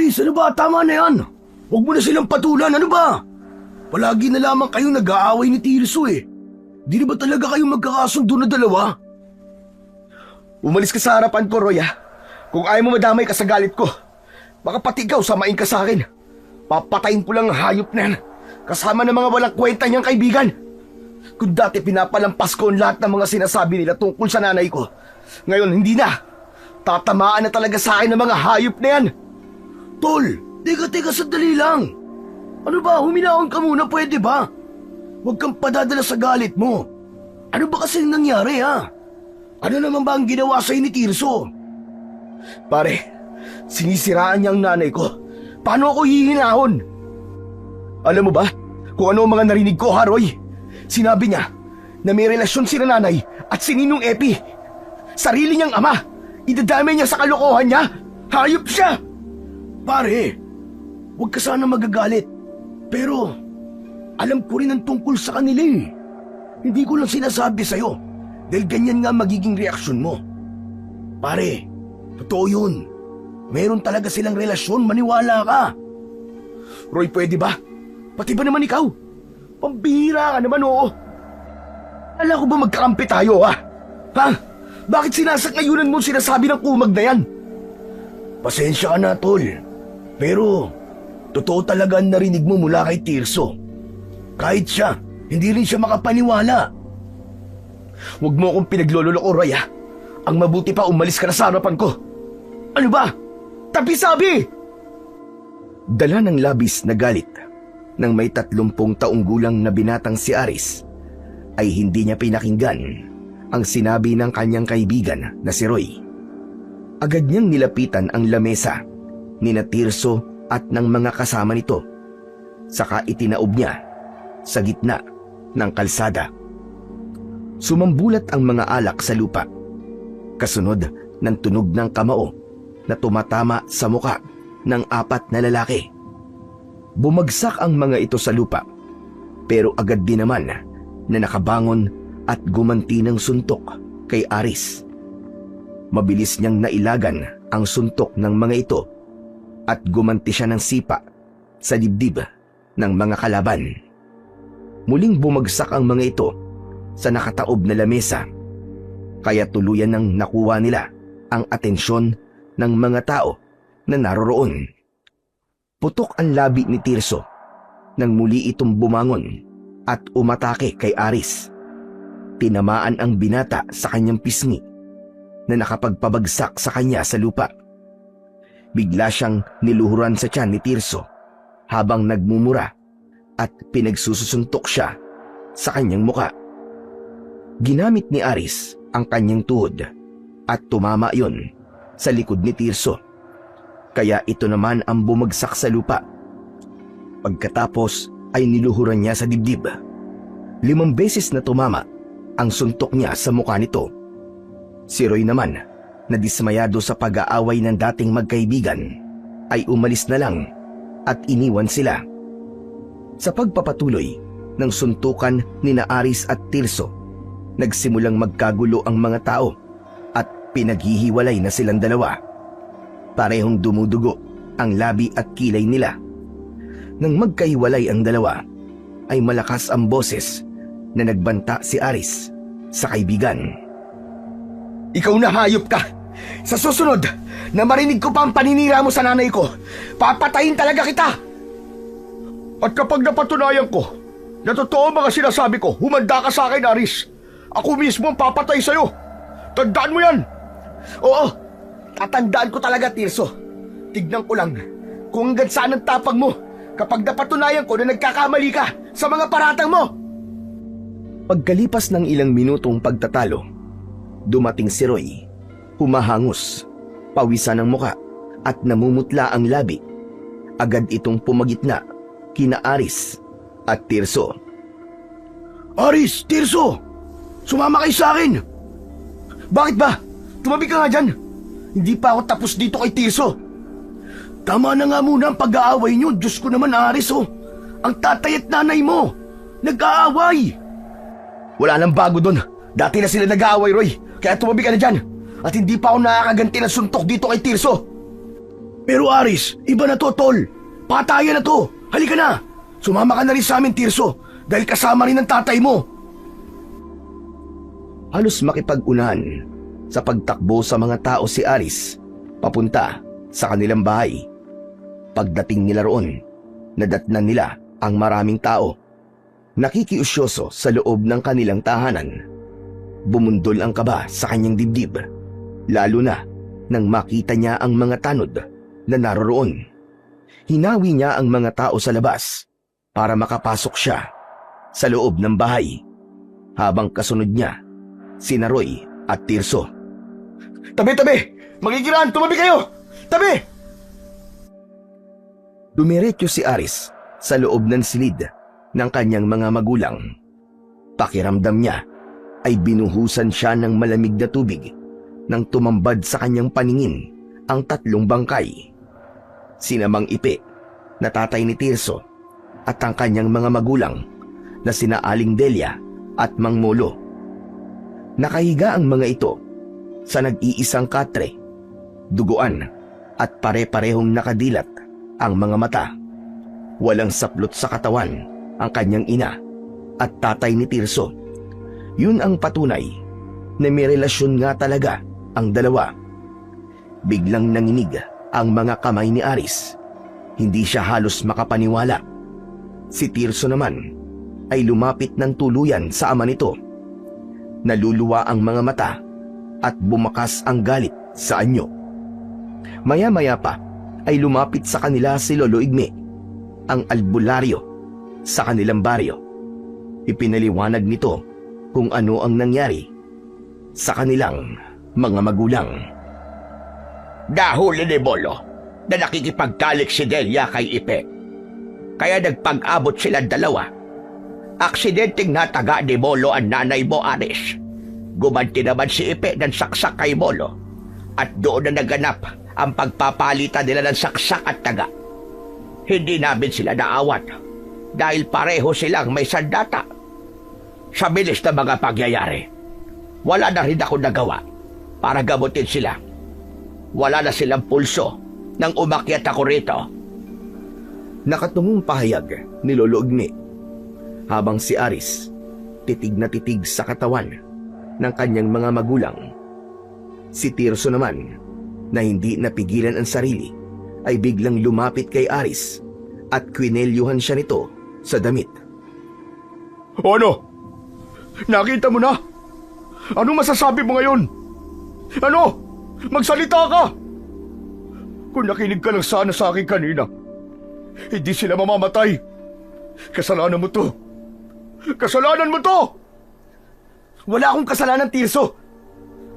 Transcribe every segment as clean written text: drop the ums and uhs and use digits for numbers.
Aris, ano ba? Tama na yan. Huwag mo na silang patulan, ano ba? Palagi na lamang kayong nag-aaway ni Tirso eh. Di na ba talaga kayong magkakasundo na dalawa? Umalis ka sa harapan ko, Roy, ha? Kung ayaw mo madamay ka sa galit ko, baka pati ikaw samain ka sa akin. Papatayin ko lang ang hayop na yan, kasama ng mga walang kwenta niyang kaibigan. Kung dati pinapalampas ko ang lahat ng mga sinasabi nila tungkol sa nanay ko, ngayon hindi na. Tatamaan na talaga sa akin ng mga hayop na yan. Tol, teka, sandali lang. Ano ba, huminahon ka muna, pwede ba? Huwag kang padadala sa galit mo. Ano ba kasi nangyari, ha? Ano naman ba ang ginawa sa'yo ni Tirso? Pare, sinisiraan niya ang nanay ko. Paano ako hihinahon? Alam mo ba kung ano ang mga narinig ko, ha, Roy? Sinabi niya na may relasyon si nanay at si Ninong Epi. Sarili niyang ama. Idadamay niya sa kalokohan niya. Hayop siya! Pare, huwag ka sana magagalit. Pero, alam ko rin ang tungkol sa kanila eh. Hindi ko lang sinasabi sa'yo dahil ganyan nga magiging reaksyon mo. Pare, totoo yun. Meron talaga silang relasyon, maniwala ka. Roy, pwede ba? Pati ba naman ikaw? Pambihira ka naman, oo. Alam ko ba magkakampi tayo, ha? Ha? Bakit sinasakayunan mo sinasabi ng kumag na yan? Pasensya ka na, tol. Pero, totoo talaga ang narinig mo mula kay Tirso. Kahit siya, hindi rin siya makapaniwala. Huwag mo akong pinaglololoko, Roy, ha? Ang mabuti pa umalis ka na sa harapan ko. Ano ba? Tapi sabi! Dala ng labis na galit nang may 30 taong gulang na binatang si Aris ay hindi niya pinakinggan ang sinabi ng kanyang kaibigan na si Roy. Agad niyang nilapitan ang lamesa ni Tirso at ng mga kasama nito. Saka itinaob niya sa gitna ng kalsada. Sumambulat ang mga alak sa lupa. Kasunod ng tunog ng kamao na tumatama sa muka ng 4 na lalaki. Bumagsak ang mga ito sa lupa, pero agad din naman na nakabangon at gumanti ng suntok kay Aris. Mabilis niyang nailagan ang suntok ng mga ito at gumanti siya ng sipa sa dibdib ng mga kalaban. Muling bumagsak ang mga ito sa nakataob na lamesa, kaya tuluyan nang nakuha nila ang atensyon ng mga tao na naroroon. Putok ang labi ni Tirso nang muli itong bumangon at umatake kay Aris. Tinamaan ang binata sa kanyang pisngi na nakapagpabagsak sa kanya sa lupa. Bigla siyang niluhuran sa tiyan ni Tirso habang nagmumura at pinagsusuntok siya sa kanyang muka. Ginamit ni Aris ang kanyang tuhod at tumama yon sa likod ni Tirso. Kaya ito naman ang bumagsak sa lupa. Pagkatapos ay niluhuran niya sa dibdib. 5 beses na tumama ang suntok niya sa mukha nito. Si Roy naman, na dismayado sa pag-aaway ng dating magkaibigan, ay umalis na lang at iniwan sila. Sa pagpapatuloy ng suntukan ni Aris at Tirso, nagsimulang magkagulo ang mga tao at pinaghihiwalay na silang dalawa. Parehong dumudugo ang labi at kilay nila. Nang magkahiwalay ang dalawa, ay malakas ang boses na nagbanta si Aris sa kaibigan. Ikaw na hayop ka! Sa susunod na marinig ko pa ang paninira mo sa nanay ko, papatayin talaga kita! At kapag napatunayan ko na totoo mga sinasabi ko, humanda ka sa akin, Aris. Ako mismo ang papatay sa'yo. Tandaan mo yan! Oo, tatandaan ko talaga, Tirso. Tignan ko lang kung hanggang saan ang tapang mo kapag napatunayan ko na nagkakamali ka sa mga paratang mo. Pagkalipas ng ilang minutong pagtatalo, dumating si Roy. Humahangos, pawisan ng muka at namumutla ang labi. Agad itong pumagitna kina Aris at Tirso. Aris, Tirso! Sumama kayo sa akin! Bakit ba? Tumabi ka nga dyan. Hindi pa ako tapos dito kay Tirso. Tama na nga muna ang pag-aaway nyo. Diyos ko naman, Aris, oh. Ang tatay at nanay mo, nag-aaway. Wala nang bago doon. Dati na sila nag-aaway, Roy. Kaya tumabi ka na dyan. At hindi pa ako nakakaganti ng suntok dito kay Tirso. Pero Aris, iba na to, tol. Patayan na to. Halika na. Sumama ka na rin sa amin, Tirso. Dahil kasama rin ng tatay mo. Halos makipag-unahan sa pagtakbo sa mga tao si Aris papunta sa kanilang bahay. Pagdating nila roon, nadatnan nila ang maraming tao. Nakikiusyoso sa loob ng kanilang tahanan. Bumundol ang kaba sa kanyang dibdib, lalo na nang makita niya ang mga tanod na naroroon. Hinawi niya ang mga tao sa labas para makapasok siya sa loob ng bahay, habang kasunod niya sina Roy at Tirso. Tabi! Magigiraan! Tumabi kayo! Tabi! Dumiretso si Aris sa loob ng silid ng kanyang mga magulang. Pakiramdam niya ay binuhusan siya ng malamig na tubig nang tumambad sa kanyang paningin ang 3 bangkay. Sina Mang Ipe, na tatay ni Tirso, at ang kanyang mga magulang na sina Aling Delia at Mang Molo. Nakahiga ang mga ito sa nag-iisang katre, duguan at pare-parehong nakadilat ang mga mata. Walang saplot sa katawan ang kanyang ina at tatay ni Tirso. Yun ang patunay na may relasyon nga talaga ang dalawa. Biglang nanginig ang mga kamay ni Aris. Hindi siya halos makapaniwala. Si Tirso naman ay lumapit ng tuluyan sa ama nito. Naluluwa ang mga mata at bumakas ang galit sa anyo. Maya-maya pa ay lumapit sa kanila si Lolo Igme, ang albularyo sa kanilang baryo. Ipinaliwanag nito kung ano ang nangyari sa kanilang mga magulang. Dahuli ni Bolo na nakikipagtalik si Delia kay Ipe. Kaya nagpag-abot sila dalawa. Aksidenteng nataga ni Bolo ang nanay mo, Aris. Gumanti naman si Ipe ng saksak kay Bolo. At doon na naganap ang pagpapalitan nila ng saksak at taga. Hindi namin sila naawat dahil pareho silang may sandata. Sa bilis na mga pagyayari, wala na rin ako nagawa para gamutin sila. Wala na silang pulso nang umakyat ako rito. Nakatungong pahayag ni Lolo Igme, habang si Aris titig na titig sa katawan ng kanyang mga magulang. Si Tirso naman, na hindi napigilan ang sarili, ay biglang lumapit kay Aris at kwinelyuhan siya nito sa damit. Ano? Nakita mo na? Ano masasabi mo ngayon? Ano? Magsalita ka! Kung nakinig ka lang sana sa akin kanina, hindi sila mamamatay. Kasalanan mo to. Kasalanan mo to! Wala akong kasalanan, Tirso.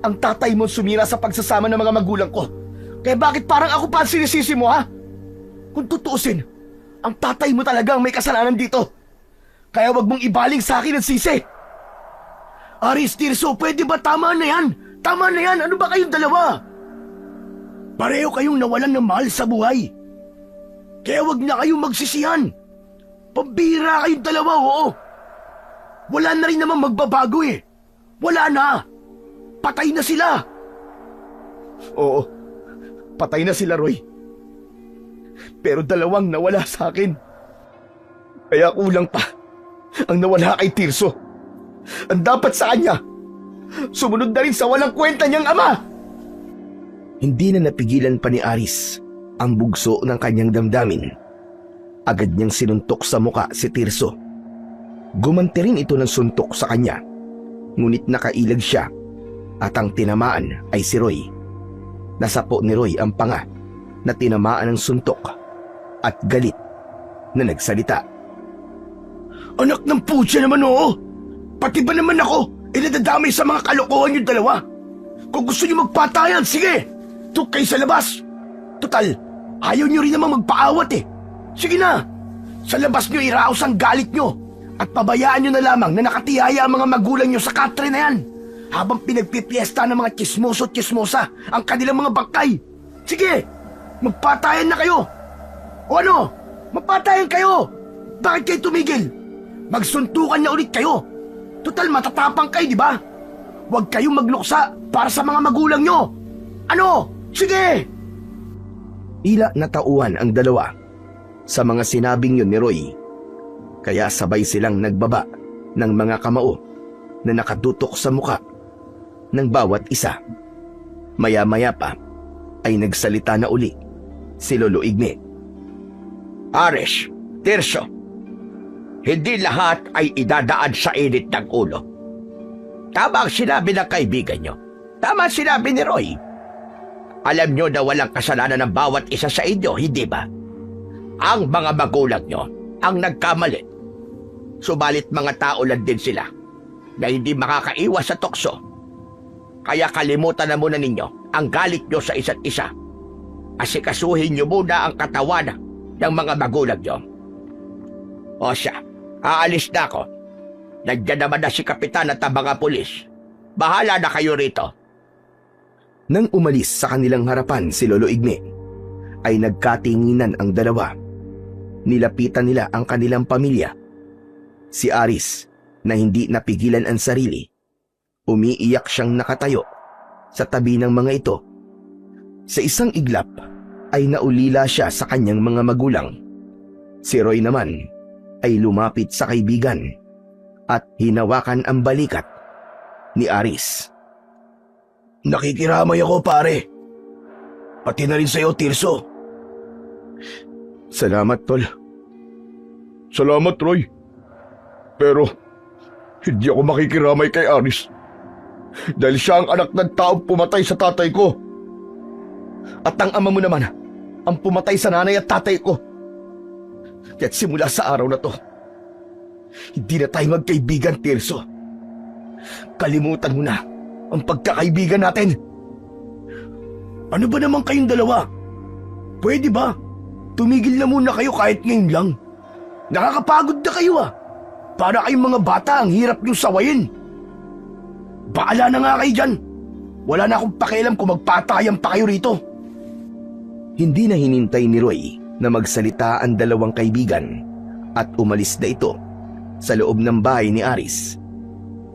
Ang tatay mo sumira sa pagsasama ng mga magulang ko. Kaya bakit parang ako pa ang sinisisi mo, ha? Kung tutuusin, ang tatay mo talagang may kasalanan dito. Kaya wag mong ibaling sa akin ang sisi. Aris, Tirso, pwede ba tama na yan? Tama na yan, ano ba kayong dalawa? Pareho kayong nawalan ng mahal sa buhay. Kaya wag na kayong magsisihan. Pambira kayong dalawa, oo. Wala na rin naman magbabago eh. Wala na. Patay na sila. Oo, patay na sila, Roy. Pero dalawang nawala sa akin. Kaya kulang pa ang nawala kay Tirso. Ang dapat sa kanya, sumunod na rin sa walang kwenta niyang ama. Hindi na napigilan pa ni Aris ang bugso ng kanyang damdamin. Agad niyang sinuntok sa muka si Tirso. Gumanti rin ito ng suntok sa kanya, ngunit nakailag siya at ang tinamaan ay si Roy. Nasapo ni Roy ang panga na tinamaan ng suntok at galit na nagsalita. Anak ng putya naman, oo. Pati ba naman ako nadadamay sa mga kalokohan yung dalawa? Kung gusto niyo magpatayan, sige. Tuk kayo sa labas. Total, ayaw niyo rin namang magpaawat eh. Sige na, sa labas niyo iraos ang galit niyo at pabayaan niyo na lamang na nakatiyaya ang mga magulang niyo sa katre na yan habang pinagpipiesta ng mga chismoso at chismosa ang kanilang mga bangkay. Sige, magpatayan na kayo. O ano, magpatayan kayo. Bakit kayo tumigil? Magsuntukan na ulit kayo. Total, matatapang kayo, di ba? Huwag kayong magluksa para sa mga magulang nyo. Ano? Sige! Tila natauhan ang dalawa sa mga sinabing yun ni Roy, kaya sabay silang nagbaba ng mga kamao na nakatutok sa muka ng bawat isa. Maya-maya pa ay nagsalita na uli si Lolo Igme. Aris, Tirso, hindi lahat ay idadaan sa init ng ulo. Tama ang sinabi ng kaibigan nyo. Tama ang sinabi ni Roy. Alam nyo na walang kasalanan ng bawat isa sa inyo, hindi ba? Ang mga magulang nyo ang nagkamali. Subalit mga tao lang din sila na hindi makakaiwas sa tukso. Kaya kalimutan na muna ninyo ang galit nyo sa isa't isa. Asikasuhin nyo muna ang katawan ng mga magulang nyo. O siya, aalis na ako. Nandiyan naman na si Kapitan at ang mga pulis. Bahala na kayo rito. Nang umalis sa kanilang harapan si Lolo Igme, ay nagkatinginan ang dalawa. Nilapitan nila ang kanilang pamilya. Si Aris, na hindi napigilan ang sarili, umiiyak siyang nakatayo sa tabi ng mga ito. Sa isang iglap ay naulila siya sa kanyang mga magulang. Si Roy naman ay lumapit sa kaibigan at hinawakan ang balikat ni Aris. Nakikiramay ako, pare. Pati na rin sa'yo, Tirso. Salamat, Tol. Salamat, Roy. Pero, hindi ako makikiramay kay Aris. Dahil siya ang anak ng taong pumatay sa tatay ko. At ang ama mo naman ang pumatay sa nanay at tatay ko. Kaya't simula sa araw na to, hindi na tayo magkaibigan, Tirso. Kalimutan mo na ang pagkakaibigan natin. Ano ba naman kayong dalawa? Pwede ba? Tumigil na muna kayo kahit ngayon lang. Nakakapagod na kayo ah. Para kayong mga bata, ang hirap niyong sawayin. Baala na nga kayo dyan. Wala na akong pakialam kung magpatayan pa kayo rito. Hindi na hinintay ni Roy na magsalita ang dalawang kaibigan at umalis na ito sa loob ng bahay ni Aris.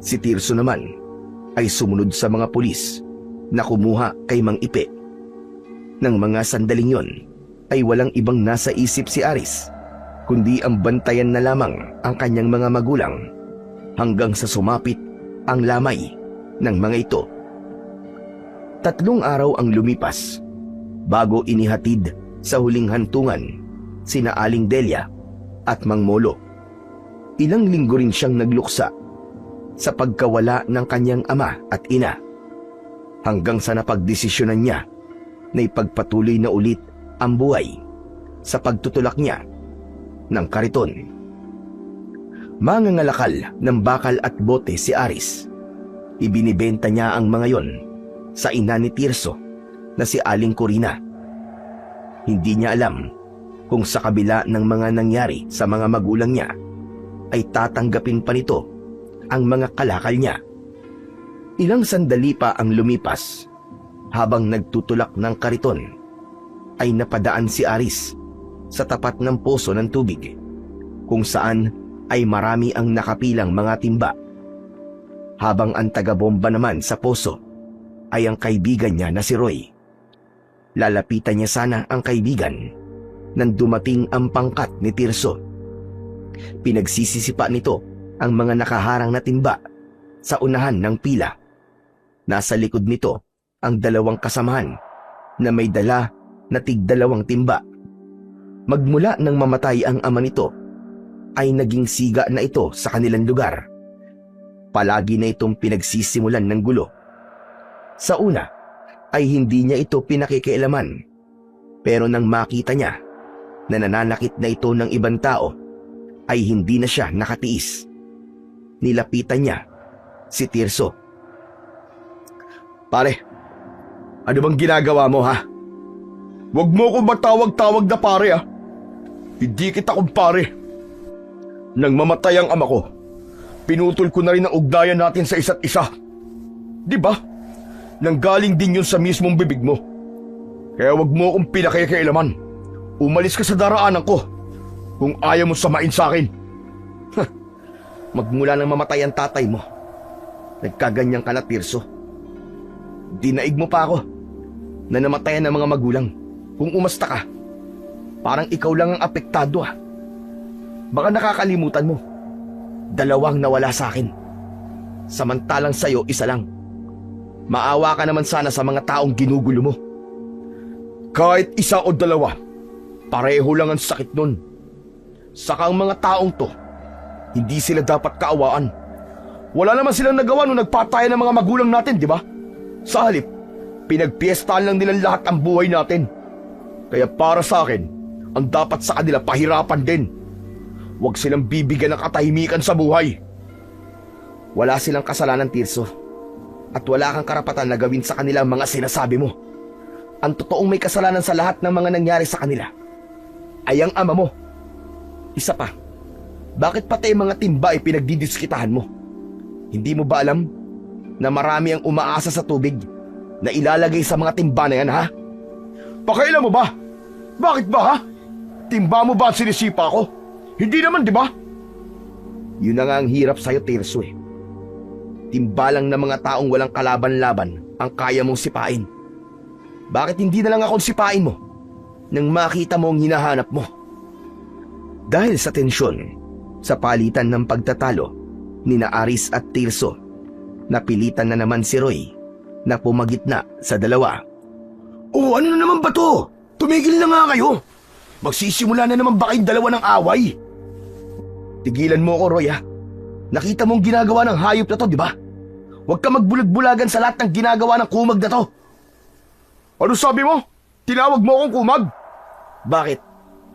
Si Tirso naman ay sumunod sa mga pulis na kumuha kay Mang Ipe. Nang mga sandaling yon ay walang ibang nasa isip si Aris kundi ang bantayan na lamang ang kanyang mga magulang hanggang sa sumapit ang lamay ng mga ito. 3 araw ang lumipas bago inihatid sa huling hantungan sina Aling Delia at Mang Molo. Ilang linggo rin siyang nagluksa sa pagkawala ng kanyang ama at ina hanggang sa napagdesisyonan niya na ipagpatuloy na ulit ang buhay sa pagtutulak niya ng kariton. Mangangalakal ng bakal at bote si Aris. Ibinibenta niya ang mga yon sa ina ni Tirso na si Aling Corina. Hindi niya alam kung sa kabila ng mga nangyari sa mga magulang niya ay tatanggapin pa nito ang mga kalakal niya. Ilang sandali pa ang lumipas habang nagtutulak ng kariton ay napadaan si Aris sa tapat ng poso ng tubig kung saan ay marami ang nakapilang mga timba. Habang ang taga-bomba naman sa poso ay ang kaibigan niya na si Roy. Lalapitan niya sana ang kaibigan nang dumating ang pangkat ni Tirso. Pinagsisisipa nito ang mga nakaharang na timba sa unahan ng pila. Nasa likod nito ang 2 kasamahan na may dala na tig-2 timba. Magmula nang mamatay ang ama nito, ay naging siga na ito sa kanilang lugar. Palagi na itong pinagsisimulan ng gulo. Sa una, ay hindi niya ito pinakikialaman. Pero nang makita niya na nananakit na ito ng ibang tao, ay hindi na siya nakatiis. Nilapitan niya si Tirso. Pare, ano bang ginagawa mo ha? Huwag mo akong matawag-tawag na pare ah. Hindi kita kumpare. Nang mamatay ang ama ko, pinutol ko na rin ang ugnayan natin sa isa't isa. Di ba? Nanggaling din yun sa mismong bibig mo. Kaya wag mo akong pinakikialaman. Umalis ka sa daraanan ko kung ayaw mo samain sa akin. Magmula nang mamatay ang tatay mo, nagkaganyan ka na, Tirso. Dinaig mo pa ako na namatayan ng mga magulang. kung umasta ka, parang ikaw lang ang apektado ah. Baka nakakalimutan mo, 2 nawala sa akin. Samantalang sa'yo, 1 lang. Maawa ka naman sana sa mga taong ginugulo mo. Kahit 1 o 2, pareho lang ang sakit nun. Saka ang mga taong to, hindi sila dapat kaawaan. Wala naman silang nagawa nung nagpatayan ng mga magulang natin, di ba? Sa halip, pinagpiestahan lang nilang lahat ang buhay natin. Kaya para sa akin, ang dapat sa kanila pahirapan din. Huwag silang bibigyan ng katahimikan sa buhay. Wala silang kasalanan, Tirso. At wala kang karapatan na gawin sa kanila ang mga sinasabi mo. Ang totoong may kasalanan sa lahat ng mga nangyari sa kanila ay ang ama mo. Isa pa, bakit pati ang mga timba ay pinagdidiskitahan mo? Hindi mo ba alam na marami ang umaasa sa tubig na ilalagay sa mga timba na yan, ha? Pakailan mo ba? Bakit ba, ha? Timba mo ba ang sinisipa ko? Hindi naman, di ba? Yun na nga ang hirap sa'yo, Tirso eh. Timbalang na mga taong walang kalaban-laban ang kaya mong sipain. Bakit hindi na lang akong sipain mo nang makita mo ang hinahanap mo? Dahil sa tensyon, sa palitan ng pagtatalo ni na Aris at Tirso, napilitan na naman si Roy na pumagitna sa dalawa. Oh, ano na naman ba to? Tumigil na nga kayo. Magsisimula na naman ba kayong dalawa ng away? Tigilan mo ako, Roy, ha? Nakita mong ginagawa ng hayop na to, di ba? Huwag ka magbulag-bulagan sa lahat ng ginagawa ng kumag na to. Ano sabi mo? Tinawag mo akong kumag? Bakit?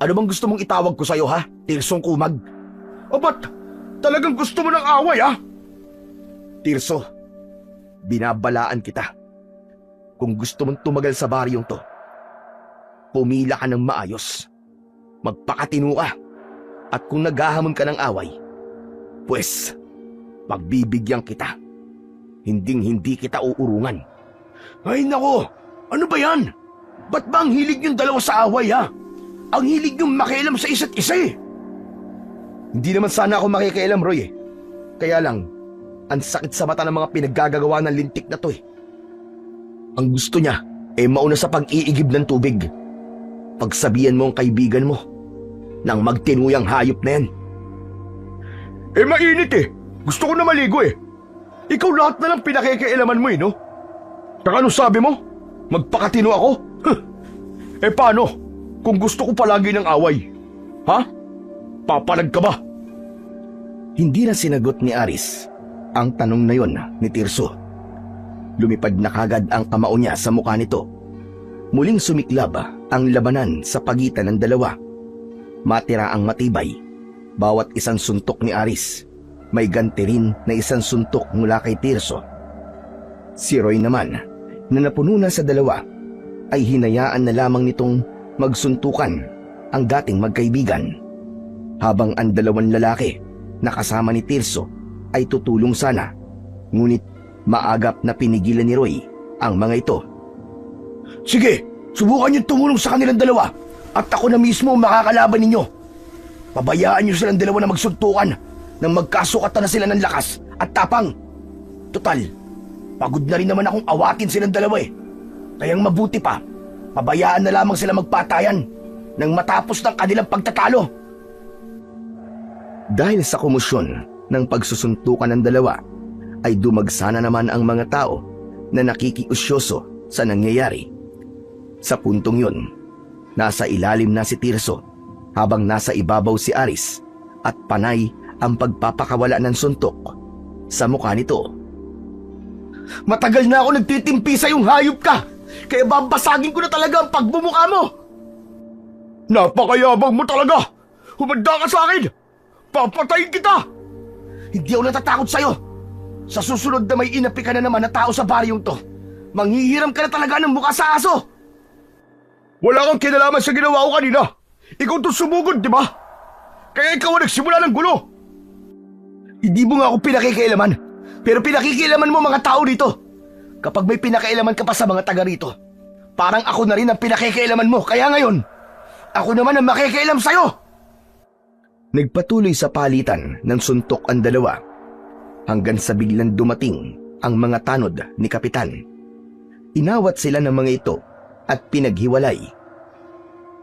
Ano bang gusto mong itawag ko sa'yo, ha? Tirsong kumag? O ba't talagang gusto mo ng away, ha? Tirso, binabalaan kita. Kung gusto mong tumagal sa baryong to, pumila ka ng maayos. Magpakatino ka. At kung naghahamon ka ng away, pues, pagbibigyan kita. Hinding-hindi kita uurungan. Ay nako, ano ba yan? Ba't ba ang hilig yung dalawa sa away, ha? Ang hilig yung makialam sa isa't isa eh. Hindi naman sana ako makikialam, Roy eh. Kaya lang, ang sakit sa mata ng mga pinaggagawa ng lintik na to eh. Ang gusto niya ay mauna sa pag-iigib ng tubig. Pagsabihan mo ang kaibigan mo nang magtinuyang hayop na yan. Eh mainit eh. Gusto ko na maligo eh. Ikaw lahat na lang pinakikialaman mo eh, no? Saka ano sabi mo? Magpakatino ako? Huh. Eh paano kung gusto ko palagi ng away? Ha? Papalag ka ba? Hindi na sinagot ni Aris ang tanong na yon ni Tirso. Lumipad na kagad ang kamao niya sa mukha nito. Muling sumiklab ang labanan sa pagitan ng dalawa. Matira ang matibay. Bawat isang suntok ni Aris, may ganti rin na isang suntok mula kay Tirso. Si Roy naman, na napuno na sa dalawa, ay hinayaan na lamang nitong magsuntukan ang dating magkaibigan. Habang ang 2 lalaki na kasama ni Tirso ay tutulong sana, ngunit maagap na pinigilan ni Roy ang mga ito. Sige, subukan niyo tumulong sa kanilang dalawa at ako na mismo ang makakalaban ninyo. Pabayaan niyo silang dalawa na magsuntukan nang magkasukatan na sila ng lakas at tapang. Total, pagod na rin naman akong awatin silang dalawa eh. Kayang mabuti pa, pabayaan na lamang sila magpatayan nang matapos ng kanilang pagtatalo. Dahil sa komosyon ng pagsusuntukan ng dalawa, ay dumagsana naman ang mga tao na nakikiusyoso sa nangyayari. Sa puntong yun, nasa ilalim na si Tirso habang nasa ibabaw si Aris at panay ang pagpapakawala ng suntok sa mukha nito. Matagal na ako nagtitimpi sa yung hayop ka, kaya babasagin ko na talaga ang pagbumuka mo. Napakayabang mo talaga! Humanda ka sa akin! Papatayin kita! Hindi ako natatakot sa'yo. Sa susunod na may inapi ka na naman na tao sa baryong to, manghihiram ka na talaga ng mukha sa aso. Wala kang kinalaman sa ginawa ko kanina. Ikaw itong sumugod, di ba? Kaya ikaw ang nagsimula ng gulo. Hindi mo nga ako pinakikialaman, pero pinakikialaman mo mga tao dito. Kapag may pinakialaman ka pa sa mga taga rito, parang ako na rin ang pinakikialaman mo. Kaya ngayon, ako naman ang makikialam sa'yo. Nagpatuloy sa palitan ng suntok ang dalawa hanggang sa biglang dumating ang mga tanod ni Kapitan. Inawat sila ng mga ito at pinaghiwalay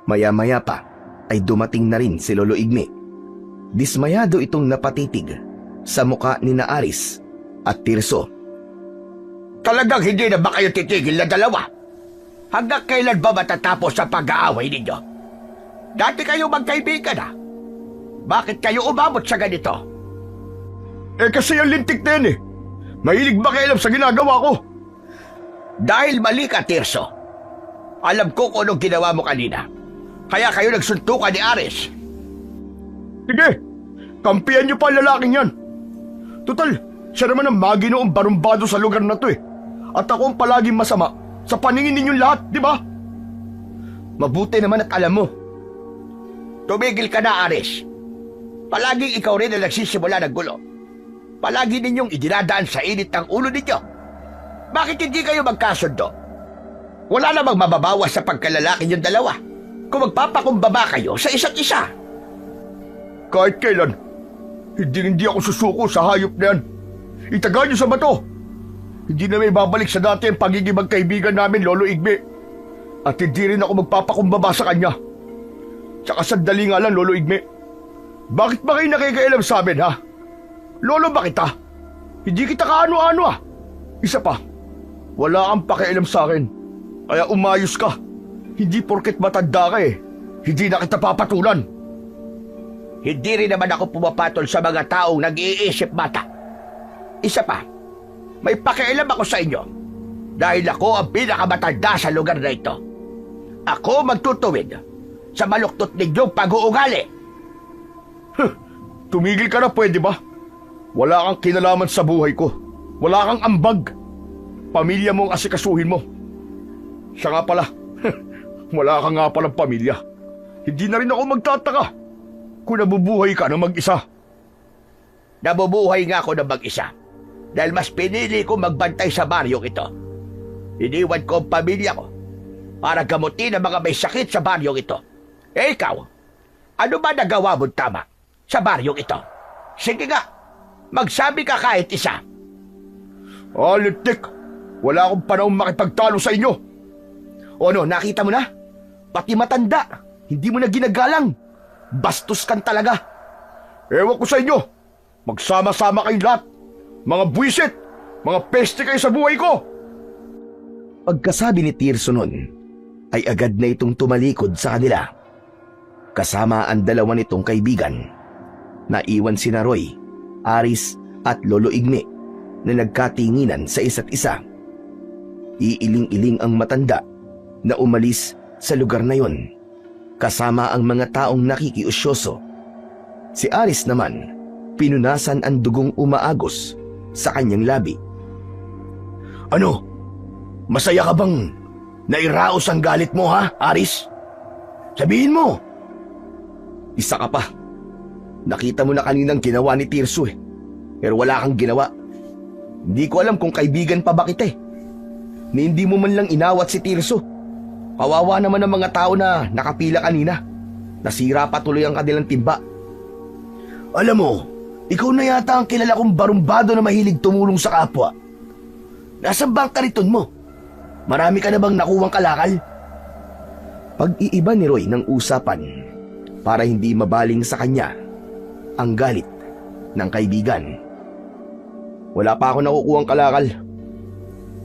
Maya-maya pa ay dumating na rin si Lolo Igme. Dismayado itong napatitig sa muka ni na Aris at Tirso. Talagang hindi na ba kayo titigil na dalawa? Hanggang kailan ba matatapos sa pag-aaway ninyo? Dati kayo magkaibigan na. Bakit kayo umabot sa ganito? Kasi ang lintik na yan eh. Mahilig makialam sa ginagawa ko. Dahil mali ka, Tirso. Alam ko kung anong ginawa mo kanina. Kaya kayo nagsuntukan ni Aris. Sige, kampihan niyo pa ang lalaking yan. Total, siya naman ang maginoong barumbado sa lugar na to eh. At ako ang palaging masama sa paningin ninyong lahat, di ba? Mabuti naman at alam mo. Tumigil ka na, Aris. Palaging ikaw rin ang nagsisimula ng gulo. Palagi ninyong idinadaan sa init ng ulo ninyo. Bakit hindi kayo magkasundo? Wala namang mababawas sa pagkalalaki niyong dalawa kung magpapakumbaba kayo sa isa't isa. Kahit kailan, hindi ako susuko sa hayop na yan. Itaga niyo sa bato. Hindi na may babalik sa dati ang pagiging magkaibigan namin, Lolo Igme. At hindi rin ako magpapakumbaba sa kanya. Tsaka sandali nga lang, Lolo Igme. Bakit ba kayo nakikialam sa amin, ha? Lolo ba kita? Hindi kita kaano-ano, ah. Isa pa, wala kang pakialam sa akin. Kaya umayos ka. Hindi porket matanda ka eh. Hindi na kita papatulan. Hindi rin naman ako pumapatol sa mga taong nag-iisip mata. Isa pa, may pakialam ako sa inyo dahil ako ang pinakamatanda sa lugar na ito. Ako magtutuwid sa maluktot ninyong pag-uugali. Tumigil ka na, pwede ba? Wala kang kinalaman sa buhay ko. Wala kang ambag. Pamilya mo ang asikasuhin mo. Siya nga pala, wala ka nga palang pamilya. Hindi na rin ako magtataka kung nabubuhay ka na mag-isa. Nabubuhay nga ako na mag-isa dahil mas pinili ko magbantay sa baryong ito. Iniwan ko ang pamilya ko para gamutin ang mga may sakit sa baryong ito. Eh ikaw, ano ba nagawa mo tama sa baryong ito? Sige nga, magsabi ka kahit isa. Lintik, wala akong panahon makipagtalo sa inyo. O ano, nakita mo na? Pati matanda, hindi mo na ginagalang. Bastos kan talaga. Ewan ko sa inyo. Magsama-sama kayong lahat. Mga buwisit, mga peste kayo sa buhay ko. Pagkasabi ni Tirso nun, ay agad na itong tumalikod sa kanila. Kasama ang dalawa nitong kaibigan. Naiwan sina Roy, Aris at Lolo Igme na nagkatinginan sa isa't isa. Iiling-iling ang matanda na umalis sa lugar na yon, kasama ang mga taong nakikiusyoso. Si Aris naman, pinunasan ang dugong umaagos sa kanyang labi. Ano? Masaya ka bang nairaos ang galit mo, ha, Aris? Sabihin mo. Isa ka pa. Nakita mo na kaninang ginawa ni Tirso eh. Pero wala kang ginawa. Hindi ko alam kung kaibigan pa ba kita eh. Ni hindi mo man lang inawat si Tirso. Kawawa naman ang mga tao na nakapila kanina. Nasira pa tuloy ang kanilang timba. Alam mo, ikaw na yata ang kilala kong barumbado na mahilig tumulong sa kapwa. Nasa bangkariton mo. Marami ka na bang nakuwang kalakal? Pag-iiba ni Roy ng usapan para hindi mabaling sa kanya ang galit ng kaibigan. Wala pa ako nakukuhang kalakal.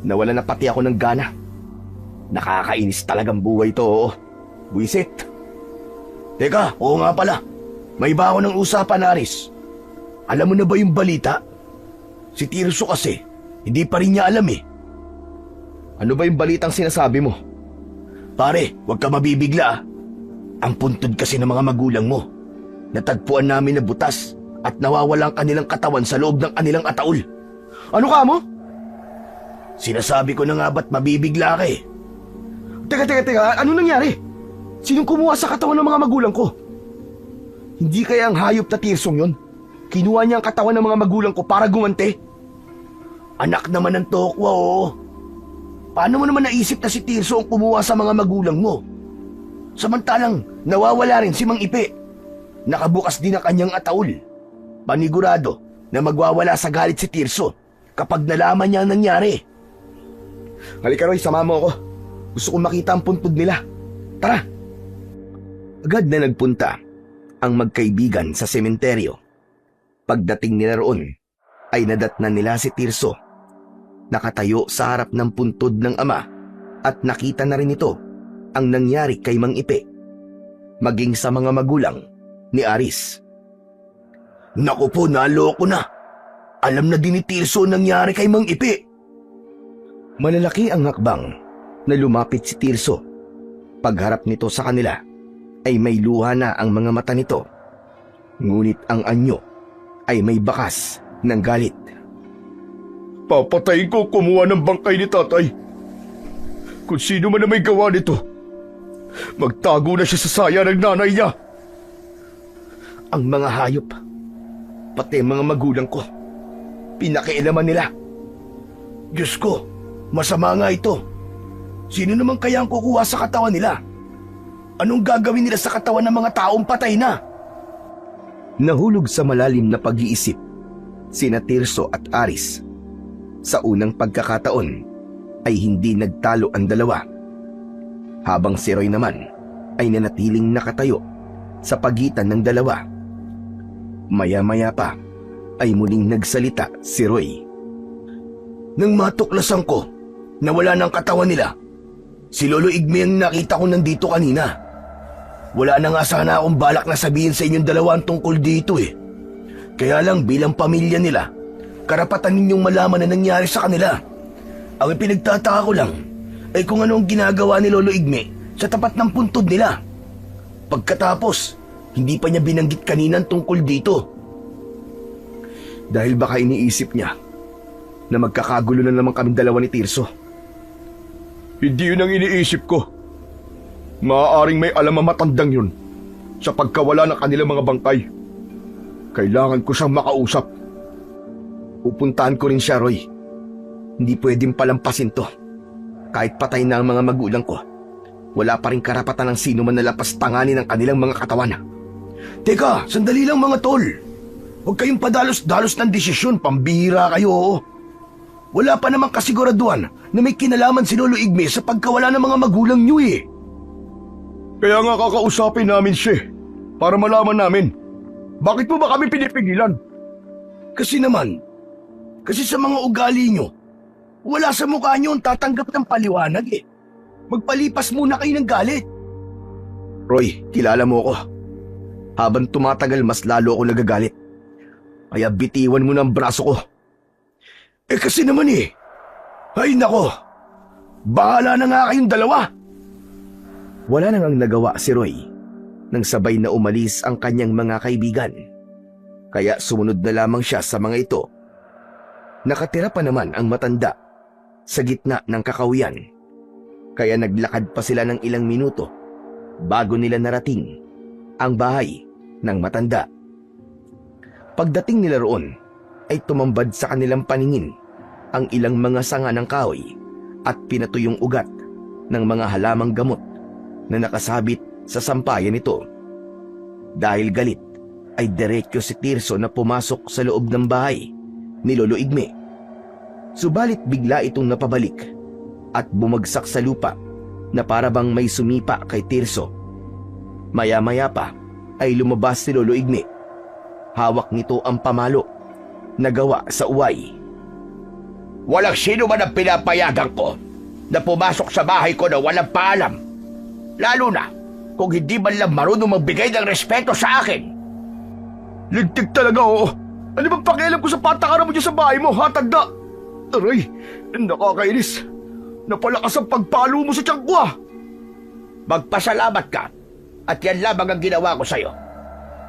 Nawala na pati ako ng gana. Nakakainis talagang buhay to, oo. Buisit. Teka, oo nga pala. May iba ako ng usapan, Aris. Alam mo na ba yung balita? Si Tirso kasi, hindi pa rin niya alam eh. Ano ba yung balitang sinasabi mo? Pare, huwag ka mabibigla ah. Ang puntod kasi ng mga magulang mo. Natagpuan namin na butas at nawawala ang kanilang katawan sa loob ng kanilang ataol. Ano ka mo? Sinasabi ko na nga ba't mabibigla ka eh. Teka, ano nangyari? Sinong kumuha sa katawan ng mga magulang ko? Hindi kaya ang hayop na Tirsong yon? Kinuha niya ang katawan ng mga magulang ko para gumante? Anak naman ng tokwa, oo. Paano mo naman naisip na si Tirso ang kumuha sa mga magulang mo? Samantalang nawawala rin si Mang Ipe. Nakabukas din ang kanyang ataol. Panigurado na magwawala sa galit si Tirso kapag nalaman niya ang nangyari. Halika Roy, sama mo ako. Gusto kong makita ang puntod nila. Tara! Agad na nagpunta ang magkaibigan sa sementeryo. Pagdating nila roon, ay nadatnan nila si Tirso. Nakatayo sa harap ng puntod ng ama at nakita na rin ito ang nangyari kay Mang Ipe, maging sa mga magulang ni Aris. Naku po, naloko na. Alam na din ni Tirso ang nangyari kay Mang Ipe. Malalaki ang hakbang na lumapit si Tirso. Pagharap nito sa kanila, ay may luha na ang mga mata nito. Ngunit ang anyo ay may bakas ng galit. Papatayin ko kumuha ng bangkay ni tatay. Kung sino man na may gawa nito, magtago na siya sa saya ng nanay niya. Ang mga hayop, pati ang mga magulang ko, pinakialaman nila. Diyos ko, masama nga ito. Sino naman kaya ang kukuha sa katawan nila? Anong gagawin nila sa katawan ng mga taong patay na? Nahulog sa malalim na pag-iisip sina Tirso at Aris. Sa unang pagkakataon ay hindi nagtalo ang dalawa, habang si Roy naman ay nanatiling nakatayo sa pagitan ng dalawa. Maya-maya pa ay muling nagsalita si Roy. Nang matuklasan ko na wala ng katawan nila, si Lolo Igme ang nakita ko nandito kanina. Wala na nga sana akong balak na sabihin sa inyong dalawa ang tungkol dito eh. Kaya lang bilang pamilya nila, karapatan ninyong malaman na nangyari sa kanila. Ang pinagtataka ko lang ay kung ano ang ginagawa ni Lolo Igme sa tapat ng puntod nila. Pagkatapos, hindi pa niya binanggit kanina tungkol dito. Dahil baka iniisip niya na magkakagulo na naman kaming dalawa ni Tirso. Hindi yun ang iniisip ko. Maaaring may alam ang matandang yun sa pagkawala ng kanilang mga bangkay. Kailangan ko siyang makausap. Pupuntahan ko rin siya, Roy. Hindi pwedeng palampasin to. Kahit patay na ang mga magulang ko, wala pa rin karapatan ng sino man nalapas tanganin ng kanilang mga katawan. Teka, sandali lang mga tol. Huwag kayong padalos-dalos ng desisyon, pambihira kayo. Wala pa namang kasiguraduhan na may kinalaman si Lolo Igme sa pagkawala ng mga magulang niyo eh. Kaya nga kakausapin namin siya para malaman namin. Bakit mo ba kami pinipigilan? Kasi sa mga ugali nyo, wala sa mukha nyo ang tatanggap ng paliwanag eh. Magpalipas muna kayo ng galit. Roy, kilala mo ako. Habang tumatagal, mas lalo ako nagagalit. Kaya bitiwan mo ng braso ko. Eh kasi naman eh. Ay nako, bahala na nga kayong dalawa. Wala nang ang nagawa si Roy nang sabay na umalis ang kanyang mga kaibigan. Kaya sumunod na lamang siya sa mga ito. Nakatira pa naman ang matanda sa gitna ng kakawiyan. Kaya naglakad pa sila ng ilang minuto bago nila narating ang bahay ng matanda. Pagdating nila roon ay tumambad sa kanilang paningin ang ilang mga sanga ng kahoy at pinatuyong ugat ng mga halamang gamot na nakasabit sa sampayan nito. Dahil galit ay diretso si Tirso na pumasok sa loob ng bahay ni Lolo Igme. Subalit bigla itong napabalik at bumagsak sa lupa na para bang may sumipa kay Tirso. Maya-maya pa ay lumabas si Lolo Igme. Hawak nito ang pamalo na gawa sa uway. Walang sino man ang pinapayagan ko na pumasok sa bahay ko na walang paalam. Lalo na kung hindi man lang marunong magbigay ng respeto sa akin. Ligtig talaga, oo. Ano bang pakialam ko sa patakaran mo dyan sa bahay mo, ha, tanda? Aray, nakakainis. Napalakas ang pagpalo mo sa tiyan ko, ah. Magpasalamat ka at yan lamang ang ginawa ko sa'yo.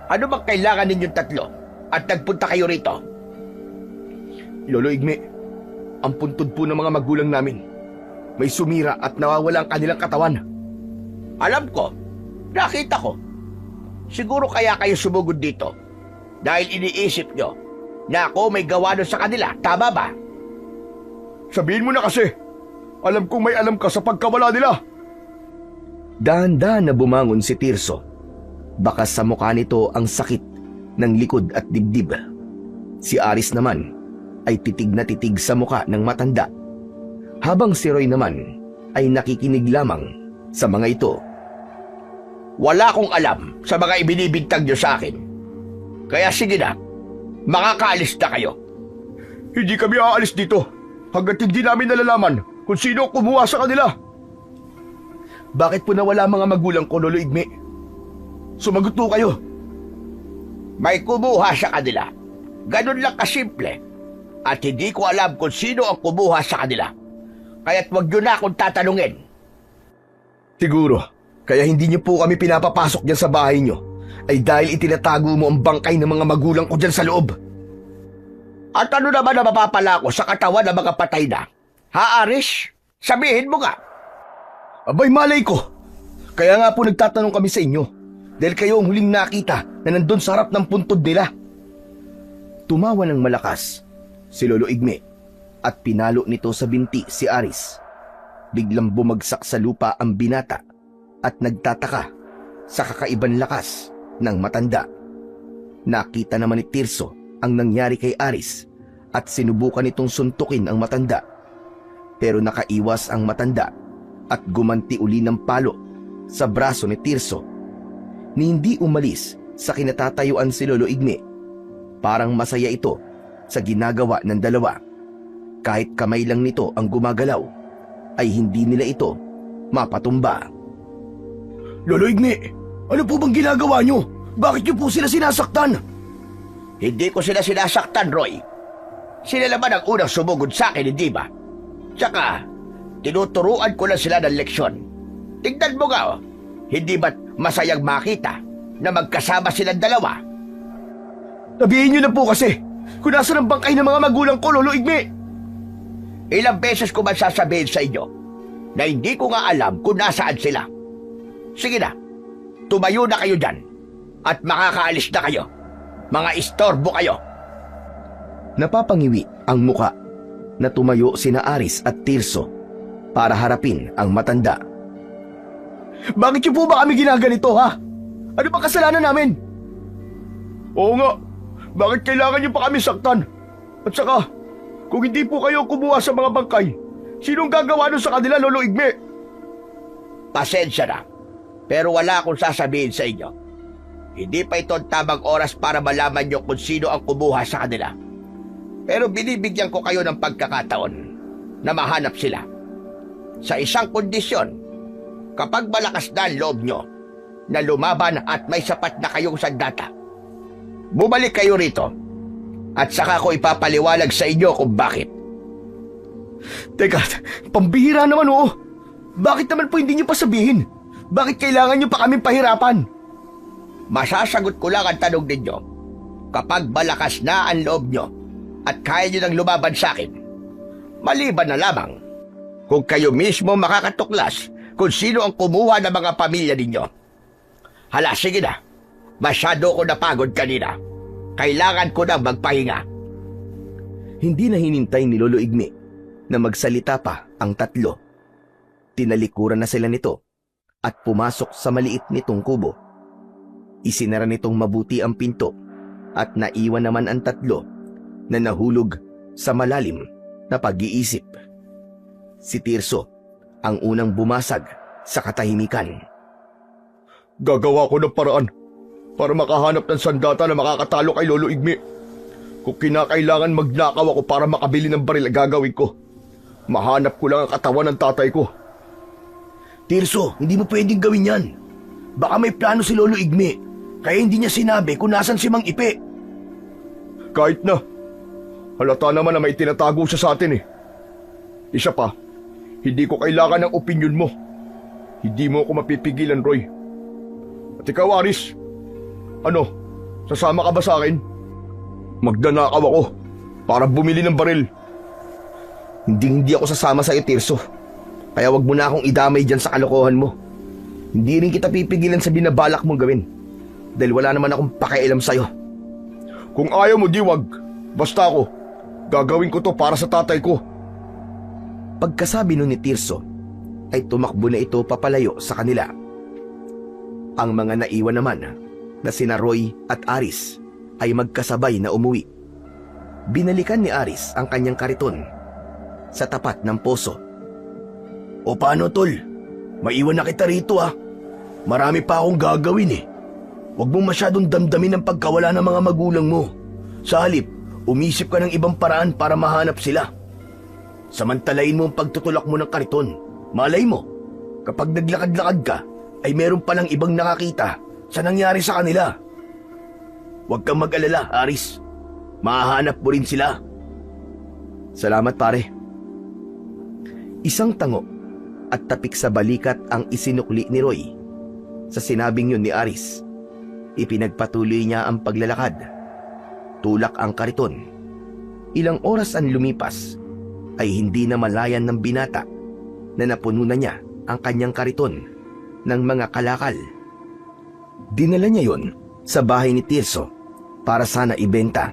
Ano bang kailangan ninyong tatlo at nagpunta kayo rito? Lolo Igme, ang puntod po ng mga magulang namin. May sumira at nawawala ang kanilang katawan. Alam ko, nakita ko. Siguro kaya kayo sumugod dito dahil iniisip nyo na ako may gawa nun sa kanila, tama ba? Sabihin mo na kasi. Alam kong may alam ka sa pagkawala nila. Dahan-dahan na bumangon si Tirso. Baka sa mukha nito ang sakit ng likod at dibdib. Si Aris naman ay titig na titig sa mukha ng matanda. Habang si Roy naman ay nakikinig lamang sa mga ito. Wala akong alam sa mga ibinibintang niyo sa akin. Kaya sige na, makakaalis na kayo. Hindi kami aalis dito hanggat hindi namin nalalaman kung sino ang kumuha sa kanila. Bakit po nawala mga magulang ko, Lolo Igme? Sumagot po kayo. May kumuha sa kanila. Ganun lang kasimple. At hindi ko alam kung sino ang kumuha sa kanila. Kaya't wag niyo na akong tatanungin. Siguro, kaya hindi niyo po kami pinapapasok dyan sa bahay niyo ay dahil itinatago mo ang bangkay ng mga magulang ko dyan sa loob. At ano naman na mapapala ko sa katawan ng mga patay na? Ha, Aris? Sabihin mo nga. Abay, malay ko. Kaya nga po nagtatanong kami sa inyo dahil kayo ang huling nakita na nandun sa harap ng puntod nila. Tumawa ng malakas si Lolo Igme at pinalo nito sa binti si Aris. Biglang bumagsak sa lupa ang binata at nagtataka sa kakaibang lakas ng matanda. Nakita naman ni Tirso ang nangyari kay Aris at sinubukan itong suntukin ang matanda. Pero nakaiwas ang matanda at gumanti uli ng palo sa braso ni Tirso ni hindi umalis sa kinatatayuan si Lolo Igme. Parang masaya ito sa ginagawa ng dalawa. Kahit kamay lang nito ang gumagalaw, ay hindi nila ito mapatumba. Lolo Igme, ano po bang ginagawa nyo? Bakit nyo po sila sinasaktan? Hindi ko sila sinasaktan, Roy. Sila naman ang unang sumugod sa akin, hindi ba? Tsaka, tinuturuan ko lang sila ng leksyon. Tignan mo nga, oh. Hindi ba't masayang makita na magkasama silang dalawa? Sabihin nyo na po kasi kung nasa ng bangkay ng mga magulang ko, Lolo Igme. Ilang beses ko man sasabihin sa inyo na hindi ko nga alam kung nasaan sila. Sige na, tumayo na kayo dyan at makakaalis na kayo. Mga istorbo kayo. Napapangiwi ang muka na tumayo sina Aris at Tirso para harapin ang matanda. Bakit niyo po ba kami ginaganito, ha? Ano ba kasalanan namin? Oo nga, bakit kailangan niyo pa kami saktan? At saka, kung hindi po kayo kumuha sa mga bangkay, sinong gagawa nun sa kanila, Lolo Igme? Pasensya na, pero wala akong sasabihin sa inyo. Hindi pa ito ang tamang oras para malaman nyo kung sino ang kumuha sa kanila. Pero binibigyan ko kayo ng pagkakataon na mahanap sila. Sa isang kondisyon, kapag malakas na ang loob nyo na lumaban at may sapat na kayong sandata, bumalik kayo rito at saka ko ipapaliwalag sa inyo kung bakit. Teka, pambihira naman, oo. Bakit naman po hindi niyo pa sabihin? Bakit kailangan niyo pa kaming pahirapan? Masasagot ko lang ang tanong ninyo. Kapag malakas na ang loob nyo at kaya nyo nang lumaban sa akin, maliban na lamang kung kayo mismo makakatuklas kung sino ang kumuha ng mga pamilya ninyo. Hala, sige na. Masyado ko napagod kanina. Kailangan ko nang magpahinga. Hindi na hinintay ni Lolo Igme na magsalita pa ang tatlo. Tinalikuran na sila nito at pumasok sa maliit nitong kubo. Isinara nitong mabuti ang pinto at naiwan naman ang tatlo na nahulog sa malalim na pag-iisip. Si Tirso ang unang bumasag sa katahimikan. Gagawa ko ng paraan para makahanap ng sandata na makakatalo kay Lolo Igme. Kung kinakailangan magnakaw ako para makabili ng baril, gagawin ko. Mahanap ko lang ang katawan ng tatay ko. Tirso, hindi mo pwedeng gawin yan. Baka may plano si Lolo Igme, kaya hindi niya sinabi kung nasan si Mang Ipe. Kahit na, halata naman na may tinatago siya sa atin eh. Isa pa, hindi ko kailangan ng opinyon mo. Hindi mo ako mapipigilan, Roy. At ikaw, Aris, ano, sasama ka ba sa akin? Magdanakaw ako para bumili ng baril. Hindi ako sasama sa iyo, Tirso. Kaya wag mo na akong idamay dyan sa kalokohan mo. Hindi rin kita pipigilan sa binabalak mong gawin. Dahil wala naman akong pakialam sa'yo. Kung ayaw mo, di wag. Basta ako, gagawin ko to para sa tatay ko. Pagkasabi nun ni Tirso, ay tumakbo na ito papalayo sa kanila. Ang mga naiwan naman na sina Roy at Aris ay magkasabay na umuwi. Binalikan ni Aris ang kanyang kariton sa tapat ng poso. O paano, tol? Maiwan na kita rito, ha? Marami pa akong gagawin eh. Huwag mong masyadong damdamin ang pagkawala ng mga magulang mo. Sa halip, umisip ka ng ibang paraan para mahanap sila. Samantalain mo ang pagtutulak mo ng kariton. Malay mo, kapag naglakad-lakad ka, ay meron palang ibang nakakita sa nangyari sa kanila. Huwag kang mag-alala, Aris. Mahahanap mo rin sila. Salamat pare. Isang tango at tapik sa balikat ang isinukli ni Roy. Sa sinabing yun ni Aris, ipinagpatuloy niya ang paglalakad. Tulak ang kariton. Ilang oras ang lumipas ay hindi na malayan ng binata na napuno na niya ang kanyang kariton ng mga kalakal. Dinala niya yon sa bahay ni Tirso para sana ibenta.